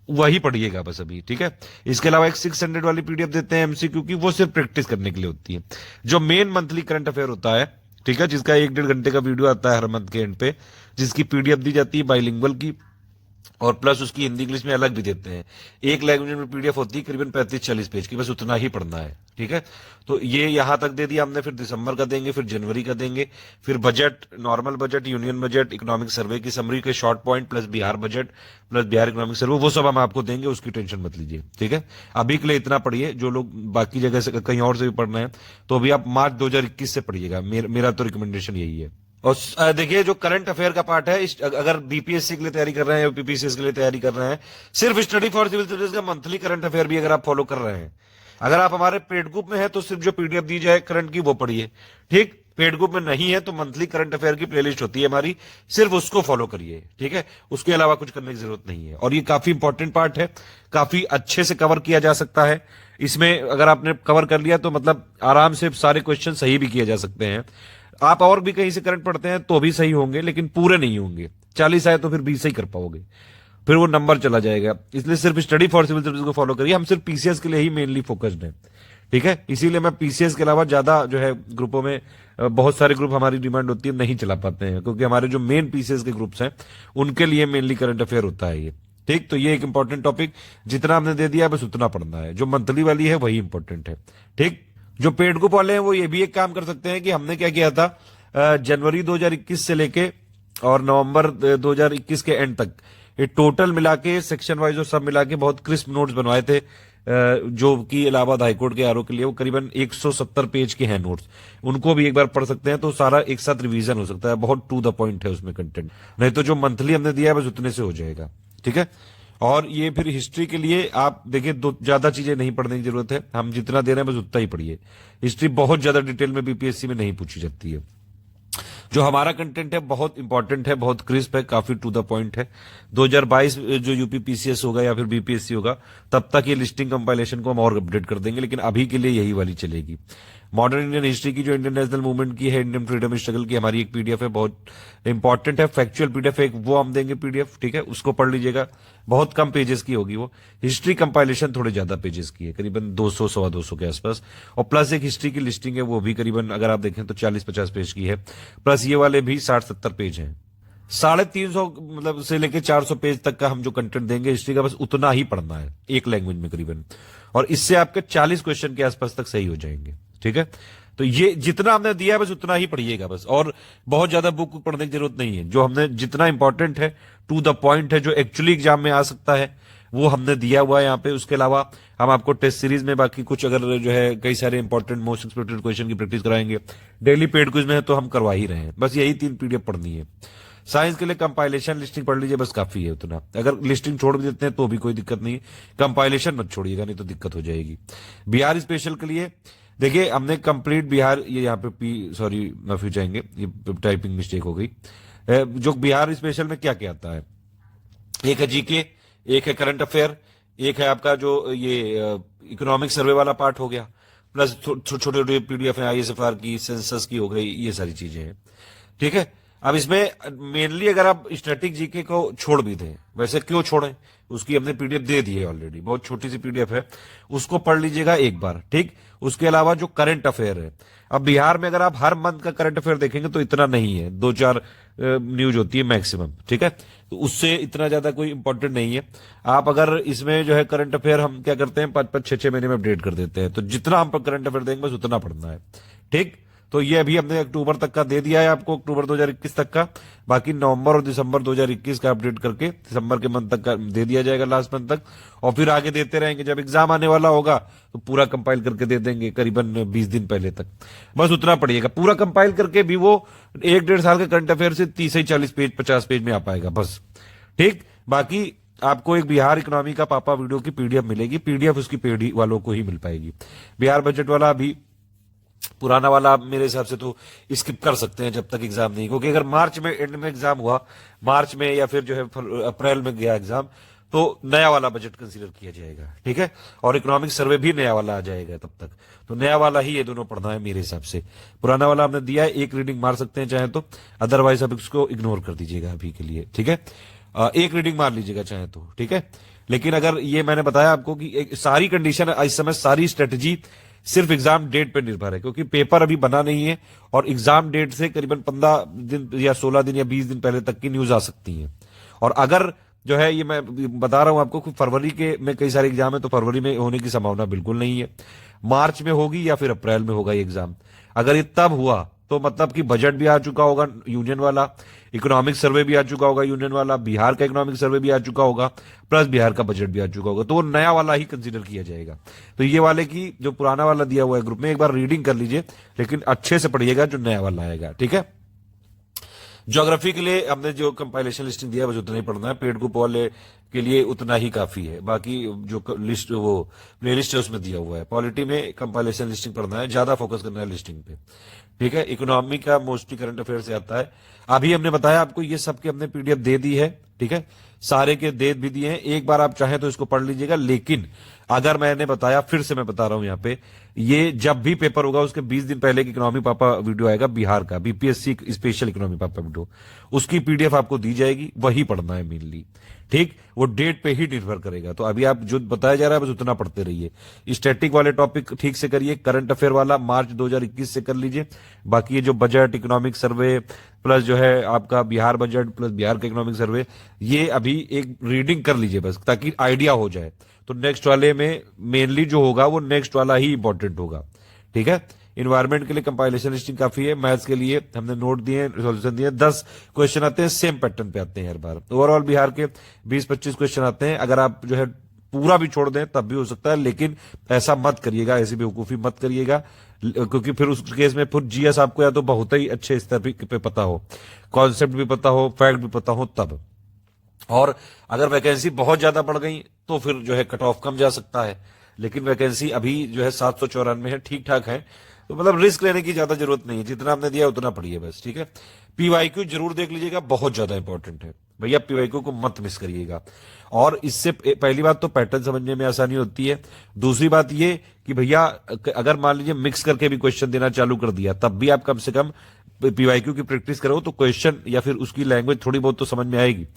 वही पढ़िएगा बस अभी, ठीक है। इसके अलावा एक 600 वाली पीडीएफ देते हैं एमसीक्यू की, वो सिर्फ प्रैक्टिस करने के लिए होती है। जो मेन मंथली करंट अफेयर होता है, ठीक है, जिसका 1-1.5 घंटे का वीडियो आता है हर मंथ के एंड पे, जिसकी पीडीएफ दी जाती है बाइलिंगुअल की, और प्लस उसकी हिंदी इंग्लिश में अलग भी देते हैं। एक लैंग्वेज में पीडीएफ होती है करीबन 35-40 पेज की, बस उतना ही पढ़ना है, ठीक है। तो ये यहां तक दे दिया हमने, फिर दिसंबर का देंगे, फिर जनवरी का देंगे, फिर budget, normal budget, union budget, economic survey की समरी के short point, plus Bihar budget, plus Bihar economic survey, वो सब हम आपको देंगे, उसकी टेंशन मत लीजिए, ठीक है। अभी के लिए इतना पढ़िए, जो लोग बाकी जगह से कहीं और से भी पढ़ रहे हैं तो अभी आप मार्च 2021 से पढ़िएगा, मेरा तो रिकमेंडेशन यही है। और देखिए जो करंट अफेयर का पार्ट है, अगर बीपीएससी के लिए तैयारी कर रहे हैं या पीपीसीएस के लिए तैयारी कर रहे हैं, सिर्फ स्टडी फॉर सिविल सर्विस का मंथली करंट अफेयर भी अगर आप फॉलो कर रहे हैं, अगर आप हमारे पेड ग्रुप में है तो सिर्फ जो पीडीएफ दी जाए करंट की वो पढ़िए, ठीक। पेड ग्रुप में नहीं है तो मंथली करंट अफेयर की प्लेलिस्ट होती है हमारी, सिर्फ उसको फॉलो करिए, ठीक है। उसके अलावा कुछ करने की जरूरत नहीं है। और ये काफी इंपॉर्टेंट पार्ट है, काफी अच्छे से कवर किया जा सकता है इसमें। अगर आपने कवर कर लिया तो मतलब आराम से सारे क्वेश्चन सही भी किए जा सकते हैं। आप और भी कहीं से करंट पढ़ते हैं तो भी सही होंगे, लेकिन पूरे नहीं होंगे। 40 आए तो फिर 20 सही कर पाओगे, फिर वो नंबर चला जाएगा। इसलिए सिर्फ स्टडी फॉर सिविल सर्विस को फॉलो करिए। हम सिर्फ पीसीएस के लिए ही मेनली फोकस्ड हैं, ठीक है। इसीलिए मैं पीसीएस के अलावा ज्यादा जो है ग्रुपों में, बहुत सारे ग्रुप हमारी डिमांड होती है नहीं चला पाते हैं, क्योंकि हमारे जो मेन पीसीएस के ग्रुप्स हैं उनके लिए मेनली करंट अफेयर होता है ये, ठीक। तो ये एक इंपॉर्टेंट टॉपिक, जितना हमने दे दिया बस उतना पढ़ना है। जो मंथली वाली है वही इंपॉर्टेंट है, ठीक। जो पेड ग्रुप वाले हैं वो ये भी एक काम कर सकते हैं कि हमने क्या किया था, जनवरी 2021 से लेके और नवंबर 2021 के एंड तक ये टोटल मिला के सेक्शन वाइज और सब मिला के बहुत क्रिस्प नोट्स बनवाए थे, जो कि इलाहाबाद हाईकोर्ट के आरओ के लिए। वो करीबन 170 पेज के हैं नोट्स, उनको भी एक बार पढ़ सकते हैं तो सारा एक साथ रिवीजन हो सकता है। बहुत टू द पॉइंट है उसमें कंटेंट, नहीं तो जो मंथली हमने दिया है बस उतने से हो जाएगा, ठीक है। और ये फिर हिस्ट्री के लिए आप देखिए, दो ज्यादा चीजें नहीं पढ़ने की जरूरत है, हम जितना दे रहे हैं बस उतना ही पढ़िए। हिस्ट्री बहुत ज्यादा डिटेल में बीपीएससी में नहीं पूछी जाती है। जो हमारा कंटेंट है बहुत इंपॉर्टेंट है, बहुत क्रिस्प है, काफी टू द पॉइंट है। 2022 जो यूपी पीसीएस होगा या फिर बीपीएससी होगा तब तक ये लिस्टिंग कंपाइलेशन को हम और अपडेट कर देंगे, लेकिन अभी के लिए यही वाली चलेगी। मॉडर्न इंडियन हिस्ट्री की जो इंडियन नेशनल मूवमेंट की है, इंडियन फ्रीडम स्ट्रगल की, हमारी एक पीडीएफ है, बहुत इंपॉर्टेंट है, फैक्चुअल पीडीएफ है, वो हम देंगे पीडीएफ, ठीक है, उसको पढ़ लीजिएगा। बहुत कम पेजेस की होगी वो। हिस्ट्री कंपाइलेशन थोड़े ज्यादा पेजेस की है, करीबन 200 सवा 200 के आसपास, और प्लस एक हिस्ट्री की लिस्टिंग है, वो भी करीबन अगर आप देखें तो 40-50 पेज की है, प्लस ये वाले भी 60-70 पेज हैं। 350 मतलब से लेके 400 पेज तक का हम जो कंटेंट देंगे हिस्ट्री का, बस उतना ही पढ़ना है एक लैंग्वेज में करीबन, और इससे आपके 40 क्वेश्चन के आसपास तक सही हो जाएंगे, ठीक है। तो ये जितना हमने दिया है बस उतना ही पढ़िएगा बस, और बहुत ज्यादा बुक पढ़ने की जरूरत नहीं है। जो हमने जितना इंपॉर्टेंट है, टू द पॉइंट है, जो एक्चुअली एग्जाम में आ सकता है, वो हमने दिया हुआ है यहाँ पे। उसके अलावा हम आपको टेस्ट सीरीज में बाकी कुछ अगर जो है कई सारे इंपॉर्टेंट मोस्ट एक्सपेक्टेड क्वेश्चन की प्रैक्टिस कराएंगे। डेली पेड क्विज में है तो हम करवा ही रहे हैं, बस यही 3 पीडीएफ पढ़नी है। साइंस के लिए कंपाइलेशन लिस्टिंग पढ़ लीजिए, बस काफी है उतना। अगर लिस्टिंग छोड़ भी देते हैं तो भी कोई दिक्कत नहीं, कंपाइलेशन मत छोड़िएगा, नहीं तो दिक्कत हो जाएगी। बिहार स्पेशल के लिए देखिए हमने कंप्लीट बिहार, ये यहाँ पे सॉरी माफी चाहेंगे, ये टाइपिंग मिस्टेक हो गई। जो बिहार स्पेशल में क्या क्या आता है, एक है जीके, एक है करंट अफेयर, एक है आपका जो ये इकोनॉमिक सर्वे वाला पार्ट हो गया, प्लस छोटे छोटे पीडीएफ है आईएसएफआर की, सेंसस की हो गई, ये सारी चीजें हैं, ठीक है। अब इसमें मेनली अगर आप स्टैटिक जीके को छोड़ भी दें, वैसे क्यों छोड़ें, उसकी हमने पीडीएफ दे दी है ऑलरेडी, बहुत छोटी सी पीडीएफ है, उसको पढ़ लीजिएगा एक बार, ठीक। उसके अलावा जो करंट अफेयर है, अब बिहार में अगर आप हर मंथ का करंट अफेयर देखेंगे तो इतना नहीं है, 2-4 न्यूज होती है मैक्सिमम, ठीक है, तो उससे इतना ज्यादा कोई इंपॉर्टेंट नहीं है। आप अगर इसमें जो है करंट अफेयर हम क्या करते हैं 5-5, 6-6 महीने में अपडेट कर देते हैं, तो जितना हम करंट अफेयर देंगे बस उतना पढ़ना है, ठीक। तो ये अभी हमने अक्टूबर तक का दे दिया है आपको, अक्टूबर 2021 तक का, बाकी नवंबर और दिसंबर 2021 का अपडेट करके दिसंबर के मंथ तक का दे दिया जाएगा, लास्ट मंथ तक, और फिर आगे देते रहेंगे। जब एग्जाम आने वाला होगा तो पूरा कंपाइल करके दे देंगे करीबन 20 दिन पहले तक, बस उतना पढ़िएगा। पूरा कंपाइल करके भी वो 1-1.5 साल के करंट अफेयर से 30 से 40 पेज 50 पेज में आ पाएगा बस, ठीक। बाकी आपको एक बिहार इकोनॉमी का पापा वीडियो की पीडीएफ मिलेगी, पीडीएफ उसकी पेड वालों को ही मिल पाएगी। बिहार बजट वाला अभी पुराना वाला आप मेरे हिसाब से तो स्किप कर सकते हैं जब तक एग्जाम नहीं, क्योंकि अगर मार्च में एंड में एग्जाम हुआ, मार्च में या फिर जो है अप्रैल में गया एग्जाम, तो नया वाला बजट कंसीडर किया जाएगा, ठीक है, और इकोनॉमिक सर्वे भी नया वाला आ जाएगा तब तक, तो नया वाला ही ये दोनों पढ़ना है मेरे हिसाब से। पुराना वाला हमने दिया है, एक रीडिंग मार सकते हैं चाहे तो, अदरवाइज अब इसको इग्नोर कर दीजिएगा अभी के लिए, ठीक है। एक रीडिंग मार लीजिएगा चाहे तो, ठीक है। लेकिन अगर ये मैंने बताया आपको कि सारी कंडीशन इस समय, सारी स्ट्रेटेजी सिर्फ एग्जाम डेट पे निर्भर है, क्योंकि पेपर अभी बना नहीं है, और एग्जाम डेट से करीबन 15 दिन या 16 दिन या 20 दिन पहले तक की न्यूज आ सकती है। और अगर जो है ये मैं बता रहा हूं आपको कि फरवरी के में कई सारे एग्जाम है, तो फरवरी में होने की संभावना बिल्कुल नहीं है, मार्च में होगी या फिर अप्रैल में होगा ये एग्जाम। अगर ये तब हुआ तो मतलब कि बजट भी आ चुका होगा यूनियन वाला, इकोनॉमिक सर्वे भी आ चुका होगा यूनियन वाला, बिहार का इकोनॉमिक सर्वे भी आ चुका होगा, प्लस बिहार का बजट भी आ चुका होगा, तो वो नया वाला ही कंसीडर किया जाएगा। तो ये वाले की जो पुराना वाला दिया हुआ है ग्रुप में, एक बार रीडिंग कर लीजिए, लेकिन अच्छे से पढ़िएगा जो नया वाला आएगा, ठीक है। ज्योग्राफी के लिए हमने जो कंपाइलेशन लिस्टिंग दिया बस उतना ही पढ़ना है, पेड ग्रुप वाले के लिए उतना ही काफी है, बाकी जो लिस्ट वो प्ले लिस्ट है उसमें दिया हुआ है। पॉलिटी में कंपाइलेशन लिस्टिंग पढ़ना है, ज्यादा फोकस करना है लिस्टिंग पे, ठीक है। इकोनॉमी का मोस्टली करंट अफेयर से आता है। अभी हमने बताया आपको ये सब के हमने पीडीएफ दे दी है, ठीक है, सारे के दे भी दिए हैं, एक बार आप चाहें तो इसको पढ़ लीजिएगा। लेकिन अगर मैंने बताया, फिर से मैं बता रहा हूं यहाँ पे, ये जब भी पेपर होगा उसके 20 दिन पहले की इकोनॉमी पापा वीडियो आएगा बिहार का, बीपीएससी स्पेशल इकोनॉमी पापा वीडियो, उसकी पीडीएफ आपको दी जाएगी, वही पढ़ना है मेनली, ठीक। वो डेट पे ही निर्भर करेगा। तो अभी आप जो बताया जा रहा है बस उतना पढ़ते रहिए। स्टैटिक वाले टॉपिक ठीक से करिए, करंट अफेयर वाला मार्च 2021 से कर लीजिए, बाकी ये जो बजट, इकोनॉमिक सर्वे, प्लस जो है आपका बिहार बजट, प्लस बिहार का इकोनॉमिक सर्वे, ये अभी एक रीडिंग कर लीजिए बस, ताकि आइडिया हो जाए। तो नेक्स्ट वाले में मेनली जो होगा वो नेक्स्ट वाला ही इंपॉर्टेंट होगा, ठीक है। इन्वायरमेंट के लिए कंपाइलेशन लिस्टिंग काफी है, मैथ्स के लिए हमने नोट दिए, सॉल्यूशन दिए, 10 क्वेश्चन आते हैं, सेम पैटर्न पे आते हैं हर बार। ओवरऑल बिहार के 20-25 क्वेश्चन आते हैं। अगर आप जो है पूरा भी छोड़ दें तब भी हो सकता है, लेकिन ऐसा मत करिएगा, ऐसी बेवकूफी मत करिएगा, क्योंकि फिर उस केस में फिर जीएस आपको या तो बहुत ही अच्छे स्तर पे पता हो, कॉन्सेप्ट भी पता हो, फैक्ट भी पता हो तब। और अगर वैकेंसी बहुत ज्यादा बढ़ गई तो फिर जो है कट ऑफ कम जा सकता है, लेकिन वैकेंसी अभी जो है 794 है, ठीक ठाक है, तो मतलब रिस्क लेने की ज्यादा जरूरत नहीं है, जितना हमने दिया उतना पढ़िए बस, ठीक है। पीवाईक्यू जरूर देख लीजिएगा, बहुत ज्यादा इंपॉर्टेंट है। भैया पीवाईक्यू को मत मिस करिएगा। और इससे पहली बात तो पैटर्न समझने में आसानी होती है। दूसरी बात ये कि भैया अगर मान लीजिए मिक्स करके भी क्वेश्चन देना चालू कर दिया, तब भी आप कम से कम पीवाईक्यू की प्रैक्टिस करो तो क्वेश्चन या फिर उसकी लैंग्वेज थोड़ी बहुत तो समझ में आएगी।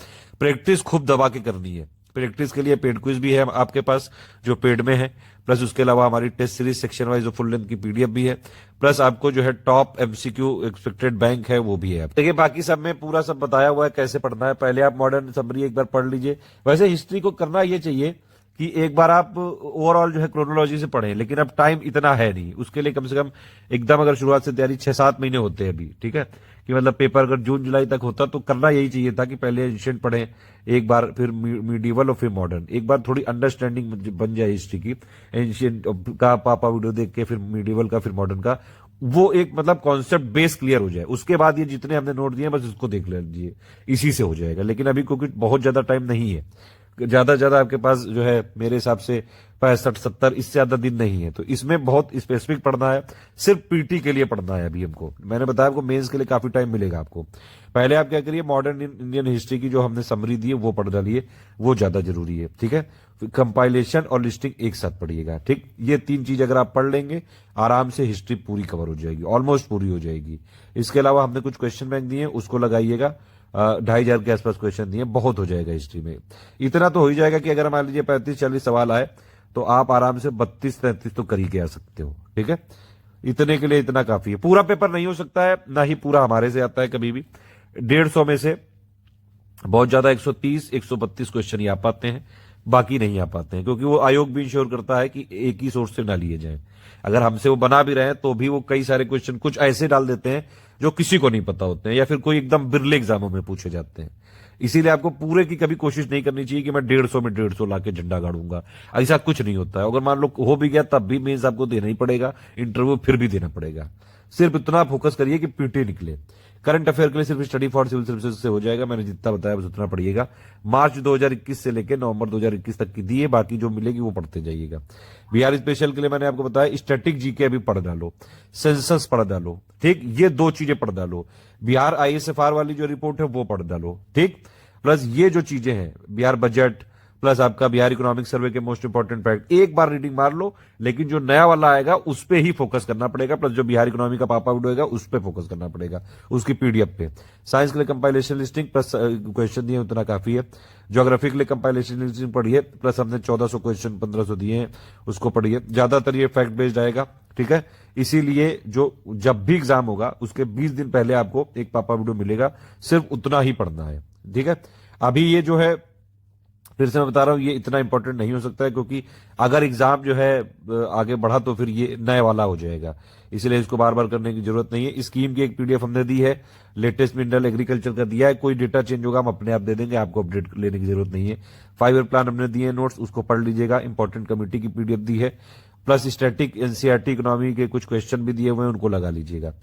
प्रैक्टिस खूब दबा के करनी है। प्रैक्टिस के लिए पेड क्विज भी है आपके पास जो पेड में है, प्लस उसके अलावा हमारी टेस्ट सीरीज सेक्शन वाइज जो फुल लेंथ की पीडीएफ भी है, प्लस आपको जो है टॉप एमसीक्यू एक्सपेक्टेड बैंक है वो भी है। देखिए बाकी सब में पूरा सब बताया हुआ है कैसे पढ़ना है। पहले आप मॉडर्न समरी एक बार पढ़ लीजिए। वैसे हिस्ट्री को करना ये चाहिए कि एक बार आप ओवरऑल जो है क्रोनोलॉजी से पढ़ें, लेकिन अब टाइम इतना है नहीं उसके लिए। कम से कम एकदम अगर शुरुआत से तैयारी 6-7 महीने होते हैं अभी, ठीक है, कि मतलब पेपर अगर जून जुलाई तक होता तो करना यही चाहिए था कि पहले एंशिएंट पढ़ें एक बार, फिर मीडिवल और फिर मॉडर्न। एक बार थोड़ी अंडरस्टैंडिंग बन जाए हिस्ट्री की, एंशिएंट का पापा वीडियो देख के, फिर मीडिवल का, फिर मॉडर्न का, वो एक मतलब कॉन्सेप्ट बेस क्लियर हो जाए। उसके बाद ये जितने हमने नोट दिए बस उसको देख लीजिए, इसी से हो जाएगा। लेकिन अभी क्योंकि बहुत ज्यादा टाइम नहीं है, ज्यादा ज्यादा आपके पास जो है मेरे हिसाब से 65-70 इससे ज्यादा दिन नहीं है, तो इसमें बहुत स्पेसिफिक पढ़ना है। सिर्फ पीटी के लिए पढ़ना है अभी हमको। मैंने बताया आपको मेंस के लिए काफी टाइम मिलेगा आपको। पहले आप क्या करिए, मॉडर्न इंडियन हिस्ट्री की जो हमने समरी दी है वो पढ़ डालिए, वो ज्यादा जरूरी है, ठीक है। कंपाइलेशन और लिस्टिंग एक साथ पढ़िएगा, ठीक। ये 3 चीज अगर आप पढ़ लेंगे आराम से हिस्ट्री पूरी कवर हो जाएगी, ऑलमोस्ट पूरी हो जाएगी। इसके अलावा हमने कुछ क्वेश्चन बैंक दिए उसको लगाइएगा, 2500 के आसपास क्वेश्चन दिए, बहुत हो जाएगा हिस्ट्री में। इतना तो हो ही जाएगा कि अगर मान लीजिए 35-40 सवाल आए तो आप आराम से 32-33 तो कर ही के आ सकते हो, ठीक है। इतने के लिए इतना काफी है। पूरा पेपर नहीं हो सकता है, ना ही पूरा हमारे से आता है कभी भी। 150 में से बहुत ज्यादा 130-132 क्वेश्चन ही आ पाते हैं, बाकी नहीं आ पाते हैं, क्योंकि वो आयोग भी इंश्योर करता है कि एक ही सोर्स से ना लिए जाएं। अगर हमसे वो बना भी रहे हैं तो भी वो कई सारे क्वेश्चन कुछ ऐसे डाल देते हैं जो किसी को नहीं पता होते हैं, या फिर कोई एकदम बिरले एग्जामों में पूछे जाते हैं। इसीलिए आपको पूरे की कभी कोशिश नहीं करनी चाहिए कि मैं 150 में 150 लाके झंडा गाड़ूंगा, ऐसा कुछ नहीं होता है। अगर मान लो हो भी गया तब भी मेंस आपको देना ही पड़ेगा, इंटरव्यू फिर भी देना पड़ेगा। सिर्फ इतना फोकस करिए कि पीटी निकले। करंट अफेयर के लिए सिर्फ स्टडी फॉर सिविल सर्विसेज से हो जाएगा, मैंने जितना बताया बस उतना पढ़िएगा। मार्च 2021 से लेकर नवंबर 2021 तक की दी है, बाकी जो मिलेगी वो पढ़ते जाइएगा। बिहार स्पेशल के लिए मैंने आपको बताया स्टैटिक जीके अभी पढ़ डालो, सेंसस पढ़ डालो, ठीक, ये 2 चीजें पढ़ डालो। बिहार आईएसएफआर वाली जो रिपोर्ट है वो पढ़ डालो, ठीक। प्लस ये जो चीजें हैं बिहार बजट, प्लस आपका बिहार इकोनॉमिक सर्वे के मोस्ट इंपॉर्टेंट फैक्ट, एक बार रीडिंग मार लो, लेकिन जो नया वाला आएगा उस पे ही फोकस करना पड़ेगा। प्लस जो बिहार इकोनॉमी का पापा वीडियो होगा उस पे फोकस करना पड़ेगा, उसकी पीडीएफ पे। साइंस के लिए कंपाइलेशन लिस्टिंग प्लस क्वेश्चन दिए उतना काफी है। ज्योग्राफी के लिए कंपाइलेशन लिस्टिंग पढ़िए, प्लस हमने 1400 क्वेश्चन 1500 दिए हैं उसको पढ़िए। ज्यादातर ये फैक्ट बेस्ड आएगा, ठीक है। इसीलिए जो जब भी एग्जाम होगा उसके 20 दिन पहले आपको एक पापा वीडियो मिलेगा, सिर्फ उतना ही पढ़ना है, ठीक है। अभी ये जो है फिर से मैं बता रहा हूं ये इतना इंपॉर्टेंट नहीं हो सकता है, क्योंकि अगर एग्जाम जो है आगे बढ़ा तो फिर ये नए वाला हो जाएगा, इसलिए इसको बार बार करने की जरूरत नहीं है। स्कीम की एक पीडीएफ हमने दी है, लेटेस्ट मिनरल एग्रीकल्चर का दिया है, कोई डेटा चेंज होगा हम अपने आप दे देंगे, आपको अपडेट लेने की जरूरत नहीं है। 5 ईयर प्लान हमने दिए नोट्स, उसको पढ़ लीजिएगा। इंपॉर्टेंट कमेटी की पीडीएफ दी है, प्लस स्टैटिक एनसीईआरटी इकोनॉमी के कुछ क्वेश्चन भी दिए हुए हैं, उनको लगा लीजिएगा।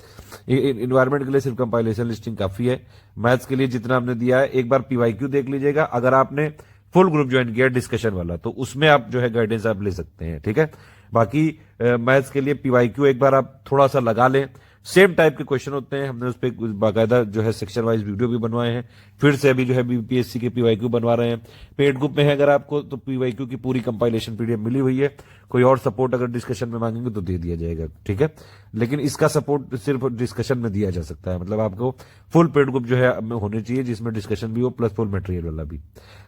इन्वायरमेंट के लिए सिर्फ कंपाइलेशन लिस्टिंग काफी है। मैथ्स के लिए जितना हमने दिया है एक बार पीवाईक्यू देख लीजिएगा। अगर आपने फुल ग्रुप ज्वाइन किया डिस्कशन वाला तो उसमें आप जो है गाइडेंस आप ले सकते हैं, ठीक है। बाकी मैथ्स के लिए पीवाईक्यू एक बार आप थोड़ा सा लगा लें, सेम टाइप के क्वेश्चन होते हैं, हमने उस पर बाकायदा जो है सेक्शन वाइज वीडियो भी बनवाए हैं। फिर से अभी जो है बीपीएससी के पीवाईक्यू बनवा रहे हैं। पेड ग्रुप में है अगर आपको तो पीवाईक्यू की पूरी कंपाइलेशन पीडीएफ मिली हुई है। कोई और सपोर्ट अगर डिस्कशन में मांगेंगे तो दे दिया जाएगा, ठीक है। लेकिन इसका सपोर्ट सिर्फ डिस्कशन में दिया जा सकता है, मतलब आपको फुल पेड ग्रुप जो है होने चाहिए जिसमें डिस्कशन भी हो प्लस फुल मटेरियल वाला भी।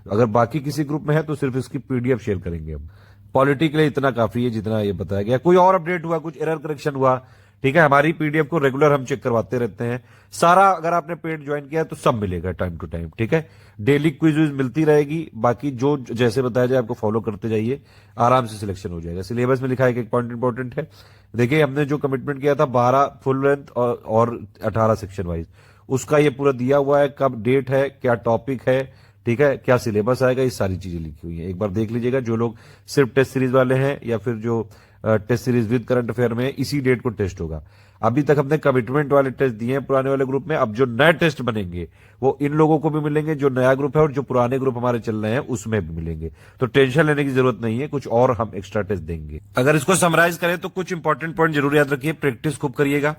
अगर बाकी किसी ग्रुप में है तो सिर्फ इसकी पीडीएफ शेयर करेंगे हम। पॉलिटी के लिए इतना काफी है जितना ये बताया गया। कोई और अपडेट हुआ, कुछ एरर करेक्शन हुआ, ठीक है, हमारी पीडीएफ को रेगुलर हम चेक करवाते रहते हैं सारा। अगर आपने पेड ज्वाइन किया है तो सब मिलेगा टाइम टू टाइम, ठीक है। डेली क्विज मिलती रहेगी, बाकी जो जैसे बताया जाए आपको फॉलो करते जाइए, आराम से सिलेक्शन हो जाएगा। सिलेबस में लिखा है कि एक पॉइंट इंपॉर्टेंट है, देखिए हमने जो कमिटमेंट किया था 12 फुल लेंथ और 18 सेक्शन वाइज, उसका ये पूरा दिया हुआ है, कब डेट है, क्या टॉपिक है, ठीक है, क्या सिलेबस आएगा, ये सारी चीजें लिखी हुई है। एक बार देख लीजिएगा। जो लोग सिर्फ टेस्ट सीरीज वाले हैं या फिर जो test series with current affair में इसी डेट को टेस्ट होगा। अभी तक हमने कमिटमेंट वाले टेस्ट दिए हैं पुराने वाले ग्रुप में, अब जो नए टेस्ट बनेंगे वो इन लोगों को भी मिलेंगे जो नया ग्रुप है, और जो पुराने ग्रुप हमारे चल रहे हैं उसमें भी मिलेंगे। तो टेंशन लेने की जरूरत नहीं है, कुछ और हम एक्स्ट्रा टेस्ट देंगे। अगर इसको समराइज करें तो कुछ इंपॉर्टेंट पॉइंट जरूर याद रखिए। प्रैक्टिस खूब करिएगा,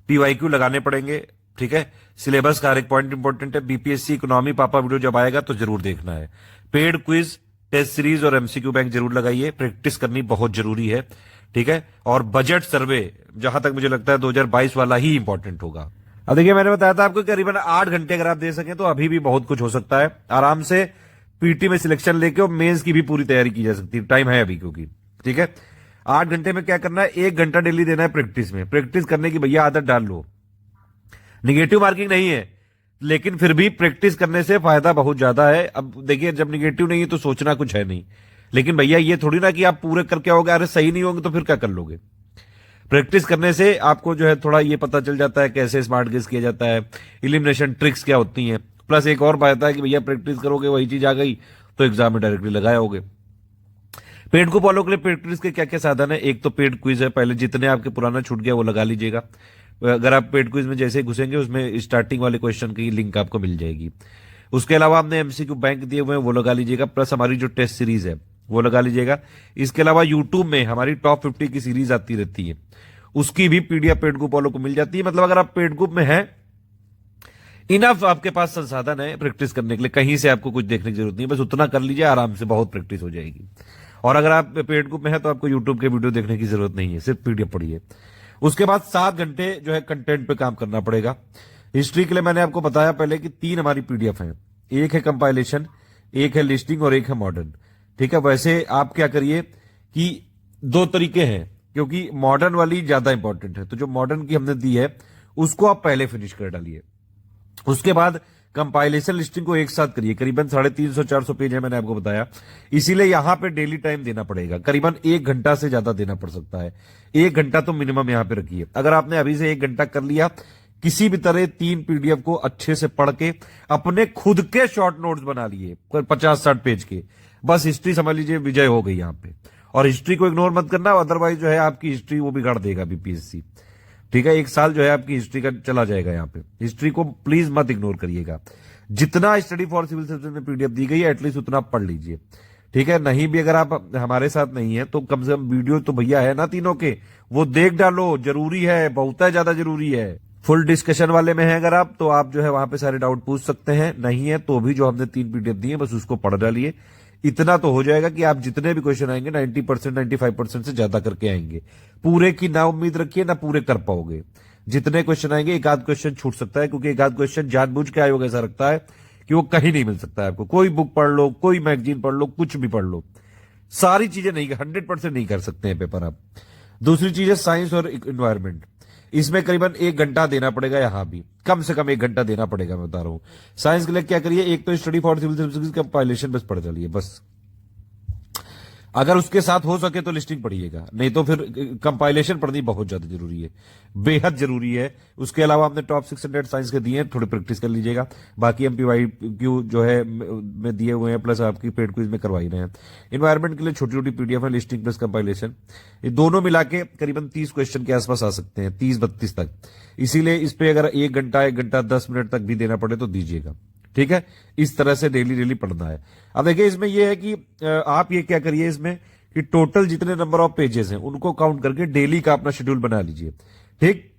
पीवाईक्यू लगाने पड़ेंगे, ठीक है, सिलेबस का हर एक पॉइंट इंपॉर्टेंट है। बीपीएससी इकोनॉमी पापा वीडियो जब आएगा तो जरूर देखना है। पेड क्विज, टेस्ट सीरीज और एमसीक्यू बैंक जरूर लगाइए, प्रैक्टिस करनी बहुत जरूरी है, ठीक है। और बजट सर्वे जहां तक मुझे लगता है 2022 वाला ही इंपॉर्टेंट होगा। अब देखिए, मैंने बताया था आपको करीबन 8 घंटे अगर आप दे सकें तो अभी भी बहुत कुछ हो सकता है। आराम से पीटी में सिलेक्शन लेके और मेंस की भी पूरी तैयारी की जा सकती है, टाइम है अभी क्योंकि, ठीक है। 8 घंटे में क्या करना है, 1 घंटा डेली देना है प्रैक्टिस में। प्रैक्टिस करने की भैया आदत डाल लो। निगेटिव मार्किंग नहीं है, लेकिन फिर भी प्रैक्टिस करने से फायदा बहुत ज्यादा है। अब देखिए, जब निगेटिव नहीं है तो सोचना कुछ है नहीं, लेकिन भैया ये थोड़ी ना कि आप पूरे करके आओगे, अरे सही नहीं होंगे तो फिर क्या कर लोगे। प्रैक्टिस करने से आपको जो है थोड़ा ये पता चल जाता है कैसे स्मार्ट गेस किया जाता है, इलिमिनेशन ट्रिक्स क्या होती हैं। प्लस एक और बात है कि भैया प्रैक्टिस करोगे वही चीज आ गई तो एग्जाम में डायरेक्टली लगाए होगे। पेड को फॉलो के लिए प्रैक्टिस के क्या क्या साधन है, एक तो पेड क्विज है, पहले जितने आपके पुराना छूट गया वो लगा लीजिएगा। अगर आप पेड क्विज में जैसे ही घुसेंगे उसमें स्टार्टिंग वाले क्वेश्चन की लिंक आपको मिल जाएगी। उसके अलावा हमने एमसीक्यू बैंक दिए हुए हैं वो लगा लीजिएगा, प्लस हमारी जो टेस्ट सीरीज है वो लगा लीजिएगा। इसके अलावा यूट्यूब में हमारी टॉप 50 की सीरीज आती रहती है, उसकी भी पीडीएफ पेड ग्रुप वालों को मिल जाती है। मतलब अगर आप पेड ग्रुप में हैं, इनफ आपके पास संसाधन है प्रैक्टिस करने के लिए, कहीं से आपको कुछ देखने की जरूरत नहीं है, बस उतना कर लीजिए, आराम से बहुत प्रैक्टिस हो जाएगी। और अगर आप पेड ग्रुप में है तो आपको यूट्यूब के वीडियो देखने की जरूरत नहीं है, सिर्फ पीडीएफ पढ़िए। उसके बाद 7 घंटे जो है कंटेंट पे काम करना पड़ेगा। हिस्ट्री के लिए मैंने आपको बताया पहले कि 3 हमारी पीडीएफ है, एक है कंपाइलेशन, एक है लिस्टिंग और एक है मॉडर्न, ठीक है। वैसे आप क्या करिए कि 2 तरीके हैं, क्योंकि मॉडर्न वाली ज्यादा इंपॉर्टेंट है, तो जो मॉडर्न की हमने दी है उसको आप पहले फिनिश कर डालिए। उसके बाद कंपाइलेशन लिस्टिंग को एक साथ करिए, करीबन 350-400 पेज है मैंने आपको बताया, इसीलिए यहां पे डेली टाइम देना पड़ेगा, करीबन 1 घंटा से ज्यादा देना पड़ सकता है। 1 घंटा तो मिनिमम यहां पे रखिए। अगर आपने अभी से 1 घंटा कर लिया, किसी भी तरह 3 पीडीएफ को अच्छे से पढ़ के अपने खुद के शॉर्ट नोट्स बना लिए 50-60 पेज के, बस हिस्ट्री समझ लीजिए विजय हो गई यहां पे। और हिस्ट्री को इग्नोर मत करना, अदरवाइज जो है आपकी हिस्ट्री वो बिगाड़ देगा बीपीएससी, ठीक है। 1 साल जो है आपकी हिस्ट्री का चला जाएगा यहाँ पे। हिस्ट्री को प्लीज मत इग्नोर करिएगा। जितना स्टडी फॉर सिविल सर्विसेज में पीडीएफ दी गई है एटलीस्ट उतना पढ़ लीजिए, ठीक है। नहीं भी अगर आप हमारे साथ नहीं है तो कम से कम वीडियो तो भैया है ना तीनों के, वो देख डालो, जरूरी है, बहुत ज्यादा जरूरी है। फुल डिस्कशन वाले में है अगर आप, तो आप जो है वहां पे सारे डाउट पूछ सकते हैं, नहीं है तो भी जो हमने 3 पीडीएफ दी है बस उसको पढ़ डालिए। इतना तो हो जाएगा कि आप जितने भी क्वेश्चन आएंगे 90% 95% से ज्यादा करके आएंगे। पूरे की ना उम्मीद रखिए, ना पूरे कर पाओगे। जितने क्वेश्चन आएंगे एक आध क्वेश्चन छूट सकता है, क्योंकि एक आध क्वेश्चन जानबूझ के आयोग ऐसा रखता है कि वो कहीं नहीं मिल सकता है आपको। कोई बुक पढ़ लो, कोई मैगजीन पढ़ लो, कुछ भी पढ़ लो, सारी चीजें नहीं, 100% नहीं कर सकते हैं पेपर आप। दूसरी चीज है साइंस और इन्वायरमेंट, इसमें करीबन 1 घंटा देना पड़ेगा, यहां भी कम से कम 1 घंटा देना पड़ेगा, मैं बता रहा हूं। साइंस के लिए क्या करिए, एक तो स्टडी फॉर सिविल सर्विसेज का कंपाइलेशन बस पढ़ चलिए बस। अगर उसके साथ हो सके तो लिस्टिंग पढ़िएगा, नहीं तो फिर कंपाइलेशन पढ़नी बहुत ज्यादा जरूरी है, बेहद जरूरी है। उसके अलावा हमने टॉप 600 साइंस के दिए हैं, थोड़ी प्रैक्टिस कर लीजिएगा। बाकी MPYQ जो है में दिए हुए हैं, प्लस आपकी पेड क्विज में करवाई रहे हैं। इन्वायरमेंट के लिए छोटी छोटी पीडीएफ है, लिस्टिंग प्लस कंपाइलेशन, ये दोनों मिला के करीबन 30 क्वेश्चन के आसपास आ सकते हैं, 30-32 तक। इसीलिए इस पे अगर 1 घंटा 1 घंटा 10 मिनट तक भी देना पड़े तो दीजिएगा, ठीक है। इस तरह से डेली पढ़ना है। अब देखिए, इसमें यह है कि आप ये क्या करिए इसमें कि टोटल जितने नंबर ऑफ पेजेस हैं उनको काउंट करके डेली का अपना शेड्यूल बना लीजिए, ठीक।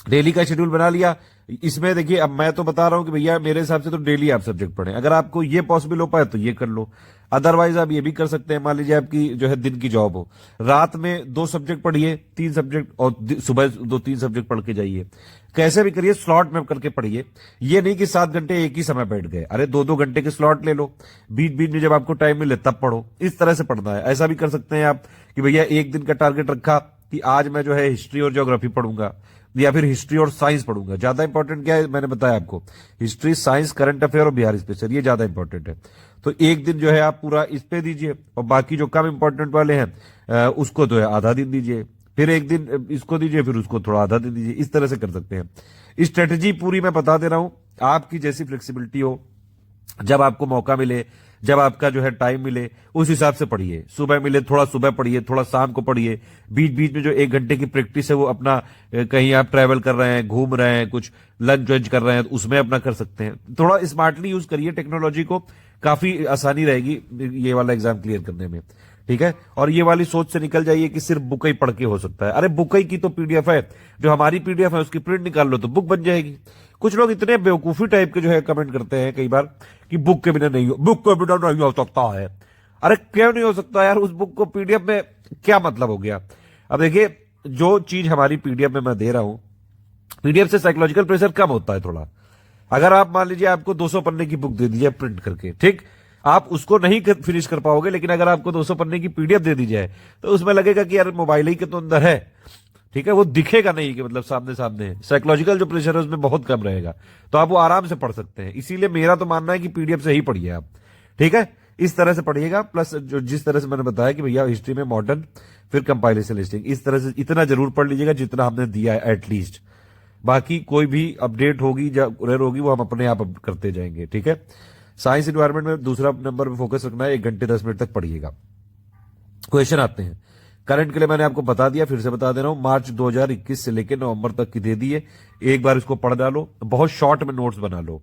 डेली का शेड्यूल बना लिया। इसमें देखिए, अब मैं तो बता रहा हूं कि भैया मेरे हिसाब से तो डेली आप सब्जेक्ट पढ़ें, अगर आपको ये पॉसिबल हो पाए तो ये कर लो, अदरवाइज आप ये भी कर सकते हैं। मान लीजिए आपकी जो है दिन की जॉब हो, रात में 2 सब्जेक्ट पढ़िए, 3 सब्जेक्ट, और सुबह 2-3 सब्जेक्ट पढ़ के जाइए। कैसे भी करिए, स्लॉट में करके पढ़िए। ये नहीं कि 7 घंटे एक ही समय बैठ गए, अरे 2-2 घंटे के स्लॉट ले लो, बीच बीच में जब आपको टाइम मिले तब पढ़ो। इस तरह से पढ़ना है। ऐसा भी कर सकते हैं आप कि भैया एक दिन का टारगेट रखा कि आज मैं जो है हिस्ट्री और ज्योग्राफी पढ़ूंगा, या फिर हिस्ट्री और साइंस पढ़ूंगा। ज्यादा इंपॉर्टेंट क्या है मैंने बताया आपको, हिस्ट्री, साइंस, करंट अफेयर और बिहार स्पेशल, ये ज्यादा इंपॉर्टेंट है। तो एक दिन जो है आप पूरा इस पे दीजिए, और बाकी जो कम इंपॉर्टेंट वाले हैं उसको जो है आधा दिन दीजिए, फिर एक दिन इसको दीजिए, फिर उसको थोड़ा आधा दिन दीजिए। इस तरह से कर सकते हैं। स्ट्रेटेजी पूरी मैं बता दे रहा हूं, आपकी जैसी फ्लेक्सिबिलिटी हो, जब आपको मौका मिले, जब आपका जो है टाइम मिले, उस हिसाब से पढ़िए। सुबह मिले थोड़ा सुबह पढ़िए, थोड़ा शाम को पढ़िए। बीच बीच में जो 1 घंटे की प्रैक्टिस है वो अपना कहीं आप ट्रैवल कर रहे हैं, घूम रहे हैं, कुछ लंच वंच कर रहे हैं, उसमें अपना कर सकते हैं। थोड़ा स्मार्टली यूज करिए टेक्नोलॉजी को, काफी आसानी रहेगी ये वाला एग्जाम क्लियर करने में, ठीक है। और ये वाली सोच से निकल जाइए कि सिर्फ बुक ही पढ़ के हो सकता है। अरे बुक ही की तो पीडीएफ है, जो हमारी पीडीएफ है उसकी प्रिंट निकाल लो तो बुक बन जाएगी। कुछ लोग इतने बेवकूफी टाइप के जो है कमेंट करते हैं कई बार कि बुक के बिना नहीं हो, बुक के बिना नहीं हो सकता है। अरे क्यों नहीं हो सकता यार, उस बुक को पीडीएफ में क्या मतलब हो गया। अब देखिए, जो चीज हमारी पीडीएफ में मैं दे रहा हूं, पीडीएफ से साइकोलॉजिकल प्रेशर कम होता है थोड़ा। अगर आप मान लीजिए आपको 200 पन्ने की बुक दे दी जाए प्रिंट करके, ठीक, आप उसको नहीं फिनिश कर पाओगे, लेकिन अगर आपको 200 पन्ने की पीडीएफ दे दी जाए तो उसमें लगेगा कि यार मोबाइल ही के तो अंदर है, ठीक है, वो दिखेगा नहीं कि मतलब सामने सामने है। साइकोलॉजिकल जो प्रेशर है उसमें बहुत कम रहेगा, तो आप वो आराम से पढ़ सकते हैं। इसीलिए मेरा तो मानना है कि पीडीएफ से ही पढ़िए आप, ठीक है, इस तरह से पढ़िएगा। प्लस जो जिस तरह से मैंने बताया कि भैया हिस्ट्री में मॉडर्न फिर कंपाइलेशन लिस्टिंग, इस तरह से इतना जरूर पढ़ लीजिएगा जितना हमने दिया है एटलीस्ट। बाकी कोई भी अपडेट होगी या एरर होगी वो हम अपने आप करते जाएंगे, ठीक है। साइंस एनवायरनमेंट में दूसरा नंबर पे फोकस रखना है, 1 घंटे 10 मिनट तक पढ़िएगा। क्वेश्चन आते हैं करंट के लिए, मैंने आपको बता दिया, फिर से बता दे रहा हूं, मार्च 2021 से लेकर नवंबर तक की दे दी है। एक बार इसको पढ़ डालो, बहुत शॉर्ट में नोट्स बना लो,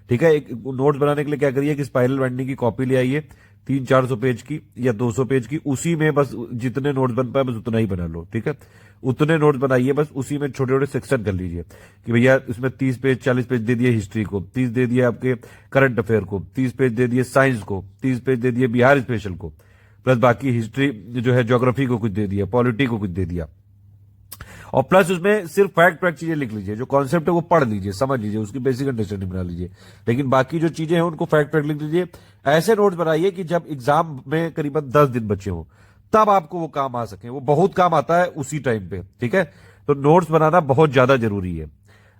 ठीक है। एक नोट्स बनाने के लिए क्या करिए कि स्पाइरल बाइंडिंग की कॉपी ले आइए, 300-400 पेज की या 200 पेज की, उसी में बस जितने नोट्स बन पाए बस उतना ही बना लो, ठीक है। उतने नोट्स बनाइए, बस उसी में छोटे छोटे सेक्शन कर लीजिए कि भैया इसमें 30 पेज 40 पेज दे दिए हिस्ट्री को, 30 दे दिए आपके करंट अफेयर को, 30 पेज दे दिए साइंस को, 30 पेज दे दिए बिहार स्पेशल को, प्लस बाकी हिस्ट्री जो है ज्योग्राफी को कुछ दे दिया, पॉलिटी को कुछ दे दिया। और प्लस उसमें सिर्फ फैक्ट चीजें लिख लीजिए, जो कॉन्सेप्ट है वो पढ़ लीजिए, समझ लीजिए, उसकी बेसिक अंडरस्टैंडिंग बना लीजिए। लेकिन बाकी जो चीजें हैं उनको फैक्ट लिख लीजिए। ऐसे नोट्स बनाइए कि जब एग्जाम में करीबन 10 दिन बचे हो तब आपको वो काम आ सके। वो बहुत काम आता है उसी टाइम पे, ठीक है। तो नोट्स बनाना बहुत ज्यादा जरूरी है,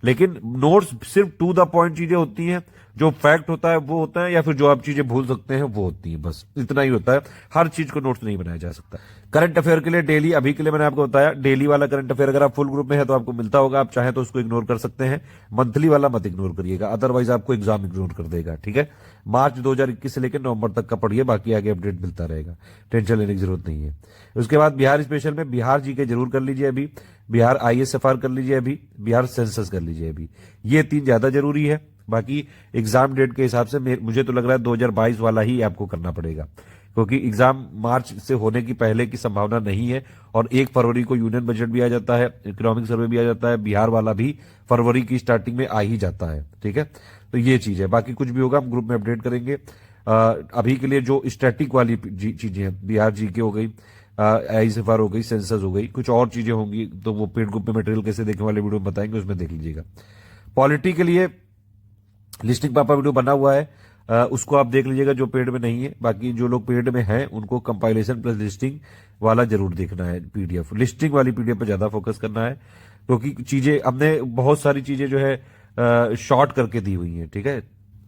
लेकिन नोट्स सिर्फ टू द पॉइंट चीजें होती हैं, जो फैक्ट होता है वो होता है, या फिर जो आप चीजें भूल सकते हैं वो होती है, बस इतना ही होता है। हर चीज को नोट्स नहीं बनाया जा सकता। करंट अफेयर के लिए डेली, अभी के लिए मैंने आपको बताया डेली वाला करंट अफेयर अगर आप फुल ग्रुप में है तो आपको मिलता होगा, आप चाहे तो उसको इग्नोर कर सकते हैं। मंथली वाला मत इग्नोर करिएगा, अदरवाइज आपको एग्जाम इग्नोर कर देगा, ठीक है। मार्च 2021 से लेकर नवंबर तक का पढ़िए, बाकी आगे अपडेट मिलता रहेगा, टेंशन लेने की जरूरत नहीं है। उसके बाद बिहार स्पेशल में बिहार जीके जरूर कर लीजिए अभी, बिहार आईएसएफआर कर लीजिए अभी, बिहार सेंसस कर लीजिए अभी, ये 3 ज्यादा जरूरी है। बाकी एग्जाम डेट के हिसाब से मुझे तो लग रहा है 2022 वाला ही आपको करना पड़ेगा, क्योंकि एग्जाम मार्च से होने की पहले की संभावना नहीं है। और 1 फरवरी को यूनियन बजट भी आ जाता है, इकोनॉमिक सर्वे भी आ जाता है, बिहार वाला भी फरवरी की स्टार्टिंग में आ ही जाता है, ठीक है। तो ये चीज है, बाकी कुछ भी होगा हम ग्रुप में अपडेट करेंगे। अभी के लिए जो स्टैटिक वाली चीजें हैं, बिहार जीके हो गई, आईएसएफआर हो गई, सेंसस हो गई, कुछ और चीजें होंगी तो वो पेड ग्रुप में मटेरियल कैसे देखने वाले वीडियो बताएंगे, उसमें देख लीजिएगा। पॉलिटी के लिए लिस्टिंग पापा वीडियो बना हुआ है, उसको आप देख लीजिएगा जो पेड में नहीं है। बाकी जो लोग पेड में हैं उनको कंपाइलेशन प्लस लिस्टिंग वाला जरूर देखना है पीडीएफ, लिस्टिंग वाली पीडीएफ पे ज्यादा फोकस करना है, क्योंकि चीजें हमने बहुत सारी चीजें जो है शॉर्ट करके दी हुई हैं, ठीक है।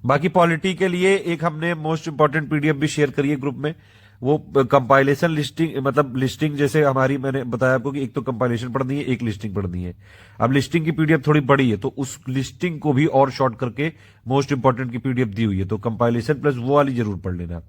बाकी पॉलिटी के लिए एक हमने मोस्ट इंपॉर्टेंट पीडीएफ भी शेयर करी है ग्रुप में, वो कंपाइलेशन लिस्टिंग, मतलब लिस्टिंग जैसे हमारी, मैंने बताया आपको कि एक तो कंपाइलेशन पढ़नी है, एक लिस्टिंग पढ़नी है। अब लिस्टिंग की पीडीएफ थोड़ी बड़ी है, तो उस लिस्टिंग को भी और शॉर्ट करके मोस्ट इंपॉर्टेंट की पीडीएफ दी हुई है, तो कंपाइलेशन प्लस वो वाली जरूर पढ़ लेना।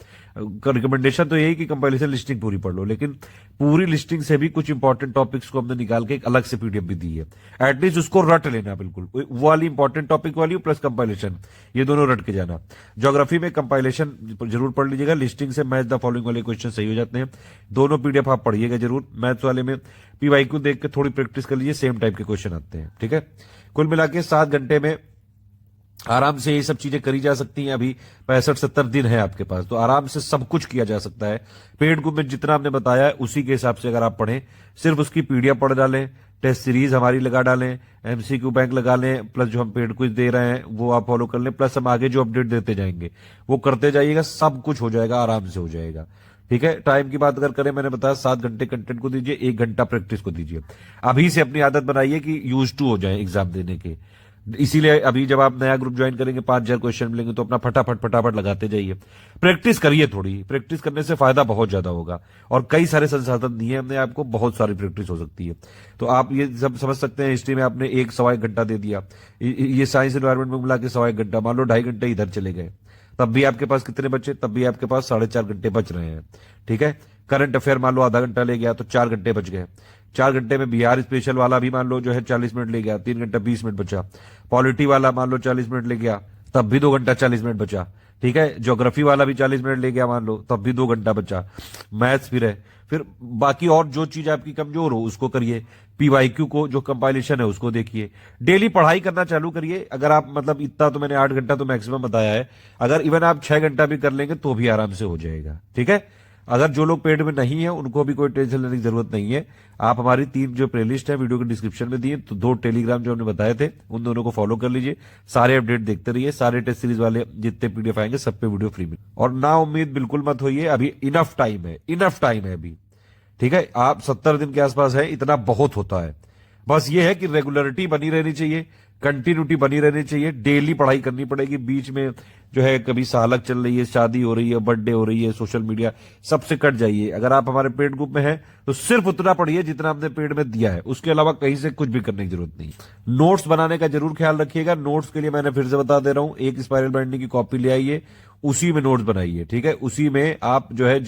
रिकमेंडेशन तो यही कि कंपाइलेशन लिस्टिंग पूरी पढ़ लो, लेकिन पूरी लिस्टिंग से भी कुछ इंपॉर्टेंट टॉपिक्स को हमने निकाल के एक अलग से पीडीएफ भी दी है, एटलीस्ट उसको रट लेना बिल्कुल, वो वाली इंपॉर्टेंट टॉपिक वाली प्लस कंपाइलेशन, ये दोनों रट के जाना। ज्योग्राफी में कंपाइलेशन जरूर पढ़ लीजिएगा, लिस्टिंग से मैच द फॉलोइंग वाले क्वेश्चन सही हो जाते हैं। दोनों पीडीएफ आप पढ़िएगा जरूर। मैथ्स वाले में पीवाईक्यू देख के थोड़ी प्रैक्टिस कर लीजिए, सेम टाइप के क्वेश्चन आते हैं, ठीक है। कुल मिला के 7 घंटे में आराम से ये सब चीजें करी जा सकती हैं। अभी 65-70 दिन है आपके पास, तो आराम से सब कुछ किया जा सकता है। पेड ग्रुप में जितना हमने बताया है उसी के हिसाब से अगर आप पढ़ें, सिर्फ उसकी पीडीएफ पढ़ डालें, टेस्ट सीरीज हमारी लगा डालें, एमसीक्यू बैंक लगा लें, प्लस जो हम पेड क्विज दे रहे हैं वो आप फॉलो कर लें, प्लस हम आगे जो अपडेट देते जाएंगे वो करते जाइएगा, सब कुछ हो जाएगा, आराम से हो जाएगा, ठीक है। टाइम की बात अगर करें, मैंने बताया 7 घंटे कंटेंट को दीजिए, 1 घंटा प्रैक्टिस को दीजिए। अभी से अपनी आदत बनाइए कि यूज टू हो जाए एग्जाम देने के। इसीलिए अभी जब आप नया ग्रुप ज्वाइन करेंगे, 5000 क्वेश्चन मिलेंगे, तो अपना फटाफट लगाते जाइए, प्रैक्टिस करिए थोड़ी। प्रैक्टिस करने से फायदा बहुत ज्यादा होगा, और कई सारे संसाधन दिए हमने आपको, बहुत सारी प्रैक्टिस हो सकती है। तो आप ये सब समझ सकते हैं, हिस्ट्री में आपने 1-1.25 घंटा दे दिया, ये साइंस एनवायरमेंट में मिला के 1.25 घंटा, मान लो 2.5 घंटे इधर चले गए, तब भी आपके पास कितने बचे, तब भी आपके पास 4.5 घंटे बच रहे हैं, ठीक है। करंट अफेयर मान लो आधा घंटा ले गया तो 4 घंटे बच गए। 4 घंटे में बिहार स्पेशल वाला भी मान लो जो है 40 मिनट ले गया, 3 घंटा 20 मिनट बचा। पॉलिटी वाला मान लो 40 मिनट ले गया, तब भी 2 घंटा 40 मिनट बचा। ठीक है, ज्योग्राफी वाला भी 40 मिनट ले गया मान लो, तब भी 2 घंटा बचा। मैथ्स फिर है, फिर बाकी और जो चीज आपकी कमजोर हो उसको करिए। पीवाईक्यू को जो कंपाइलेशन है उसको देखिए। डेली पढ़ाई करना चालू करिए। अगर आप मतलब इतना तो मैंने 8 घंटा तो मैक्सिमम बताया है, अगर इवन आप 6 घंटा भी कर लेंगे तो भी आराम से हो जाएगा। ठीक है, अगर जो लोग पेड में नहीं है उनको भी कोई टेंशन लेने की जरूरत नहीं है। आप हमारी 3 जो प्लेलिस्ट है वीडियो के डिस्क्रिप्शन में दिए, तो 2 टेलीग्राम जो हमने बताए थे उन दोनों को फॉलो कर लीजिए। सारे अपडेट देखते रहिए, सारे टेस्ट सीरीज वाले जितने पीडीएफ आएंगे सब पे वीडियो फ्री में। और ना उम्मीद बिल्कुल मत होइए, अभी इनफ टाइम है, इनफ टाइम है अभी। ठीक है, आप 70 दिन के आसपास है, इतना बहुत होता है। बस ये है कि रेगुलरिटी बनी रहनी चाहिए, कंटिन्यूटी बनी रहनी चाहिए। डेली पढ़ाई करनी पड़ेगी। बीच में जो है कभी सालक चल रही है, शादी हो रही है, बर्थडे हो रही है, सोशल मीडिया, सबसे कट जाइए। अगर आप हमारे पेड ग्रुप में हैं तो सिर्फ उतना पढ़िए जितना हमने पेड में दिया है, उसके अलावा कहीं से कुछ भी करने की जरूरत नहीं। नोट्स बनाने का जरूर ख्याल रखिएगा। नोट्स के लिए मैंने फिर से बता दे रहा हूं, एक स्पाइरल बाइंडिंग की कॉपी ले आइए, उसी में नोट्स बनाइए। ठीक है, उसी में आप जो है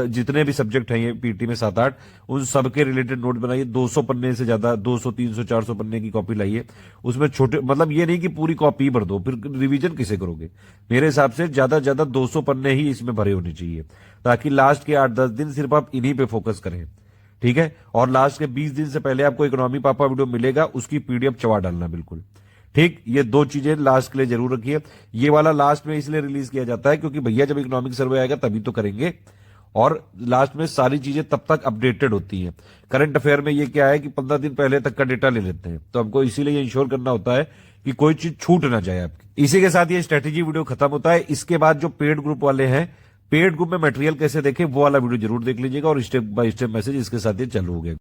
जितने भी सब्जेक्ट हैं ये पीटी में 7-8, उन सबके रिलेटेड नोट बनाइए। 200 पन्ने से ज्यादा 200 300 400 पन्ने की कॉपी लाइए। उसमें छोटे मतलब ये नहीं कि पूरी कॉपी भर दो, फिर रिवीजन किसे करोगे। मेरे हिसाब से ज्यादा ज्यादा 200 पन्ने ही इसमें भरे होने चाहिए, ताकि लास्ट के 8-10 दिन सिर्फ आप इन्हीं पे फोकस करें। ठीक है, और लास्ट के 20 दिन से पहले आपको इकोनॉमी पापा वीडियो मिलेगा, उसकी पीडीएफ चबा डालना बिल्कुल। ठीक, ये 2 चीजें लास्ट के लिए जरूर रखिए। ये वाला लास्ट में इसलिए रिलीज किया जाता है क्योंकि भैया जब इकोनॉमिक सर्वे आएगा तभी तो करेंगे, और लास्ट में सारी चीजें तब तक अपडेटेड होती हैं। करंट अफेयर में ये क्या है कि 15 दिन पहले तक का डेटा ले लेते हैं, तो हमको इसीलिए इंश्योर करना होता है कि कोई चीज छूट ना जाए आपकी। इसी के साथ ये स्ट्रेटेजी वीडियो खत्म होता है। इसके बाद जो पेड ग्रुप वाले हैं, पेड ग्रुप में मटेरियल कैसे देखें वो वाला वीडियो जरूर देख लीजिएगा, और स्टेप बाय स्टेप मैसेज इसके साथ ये चालू हो गया।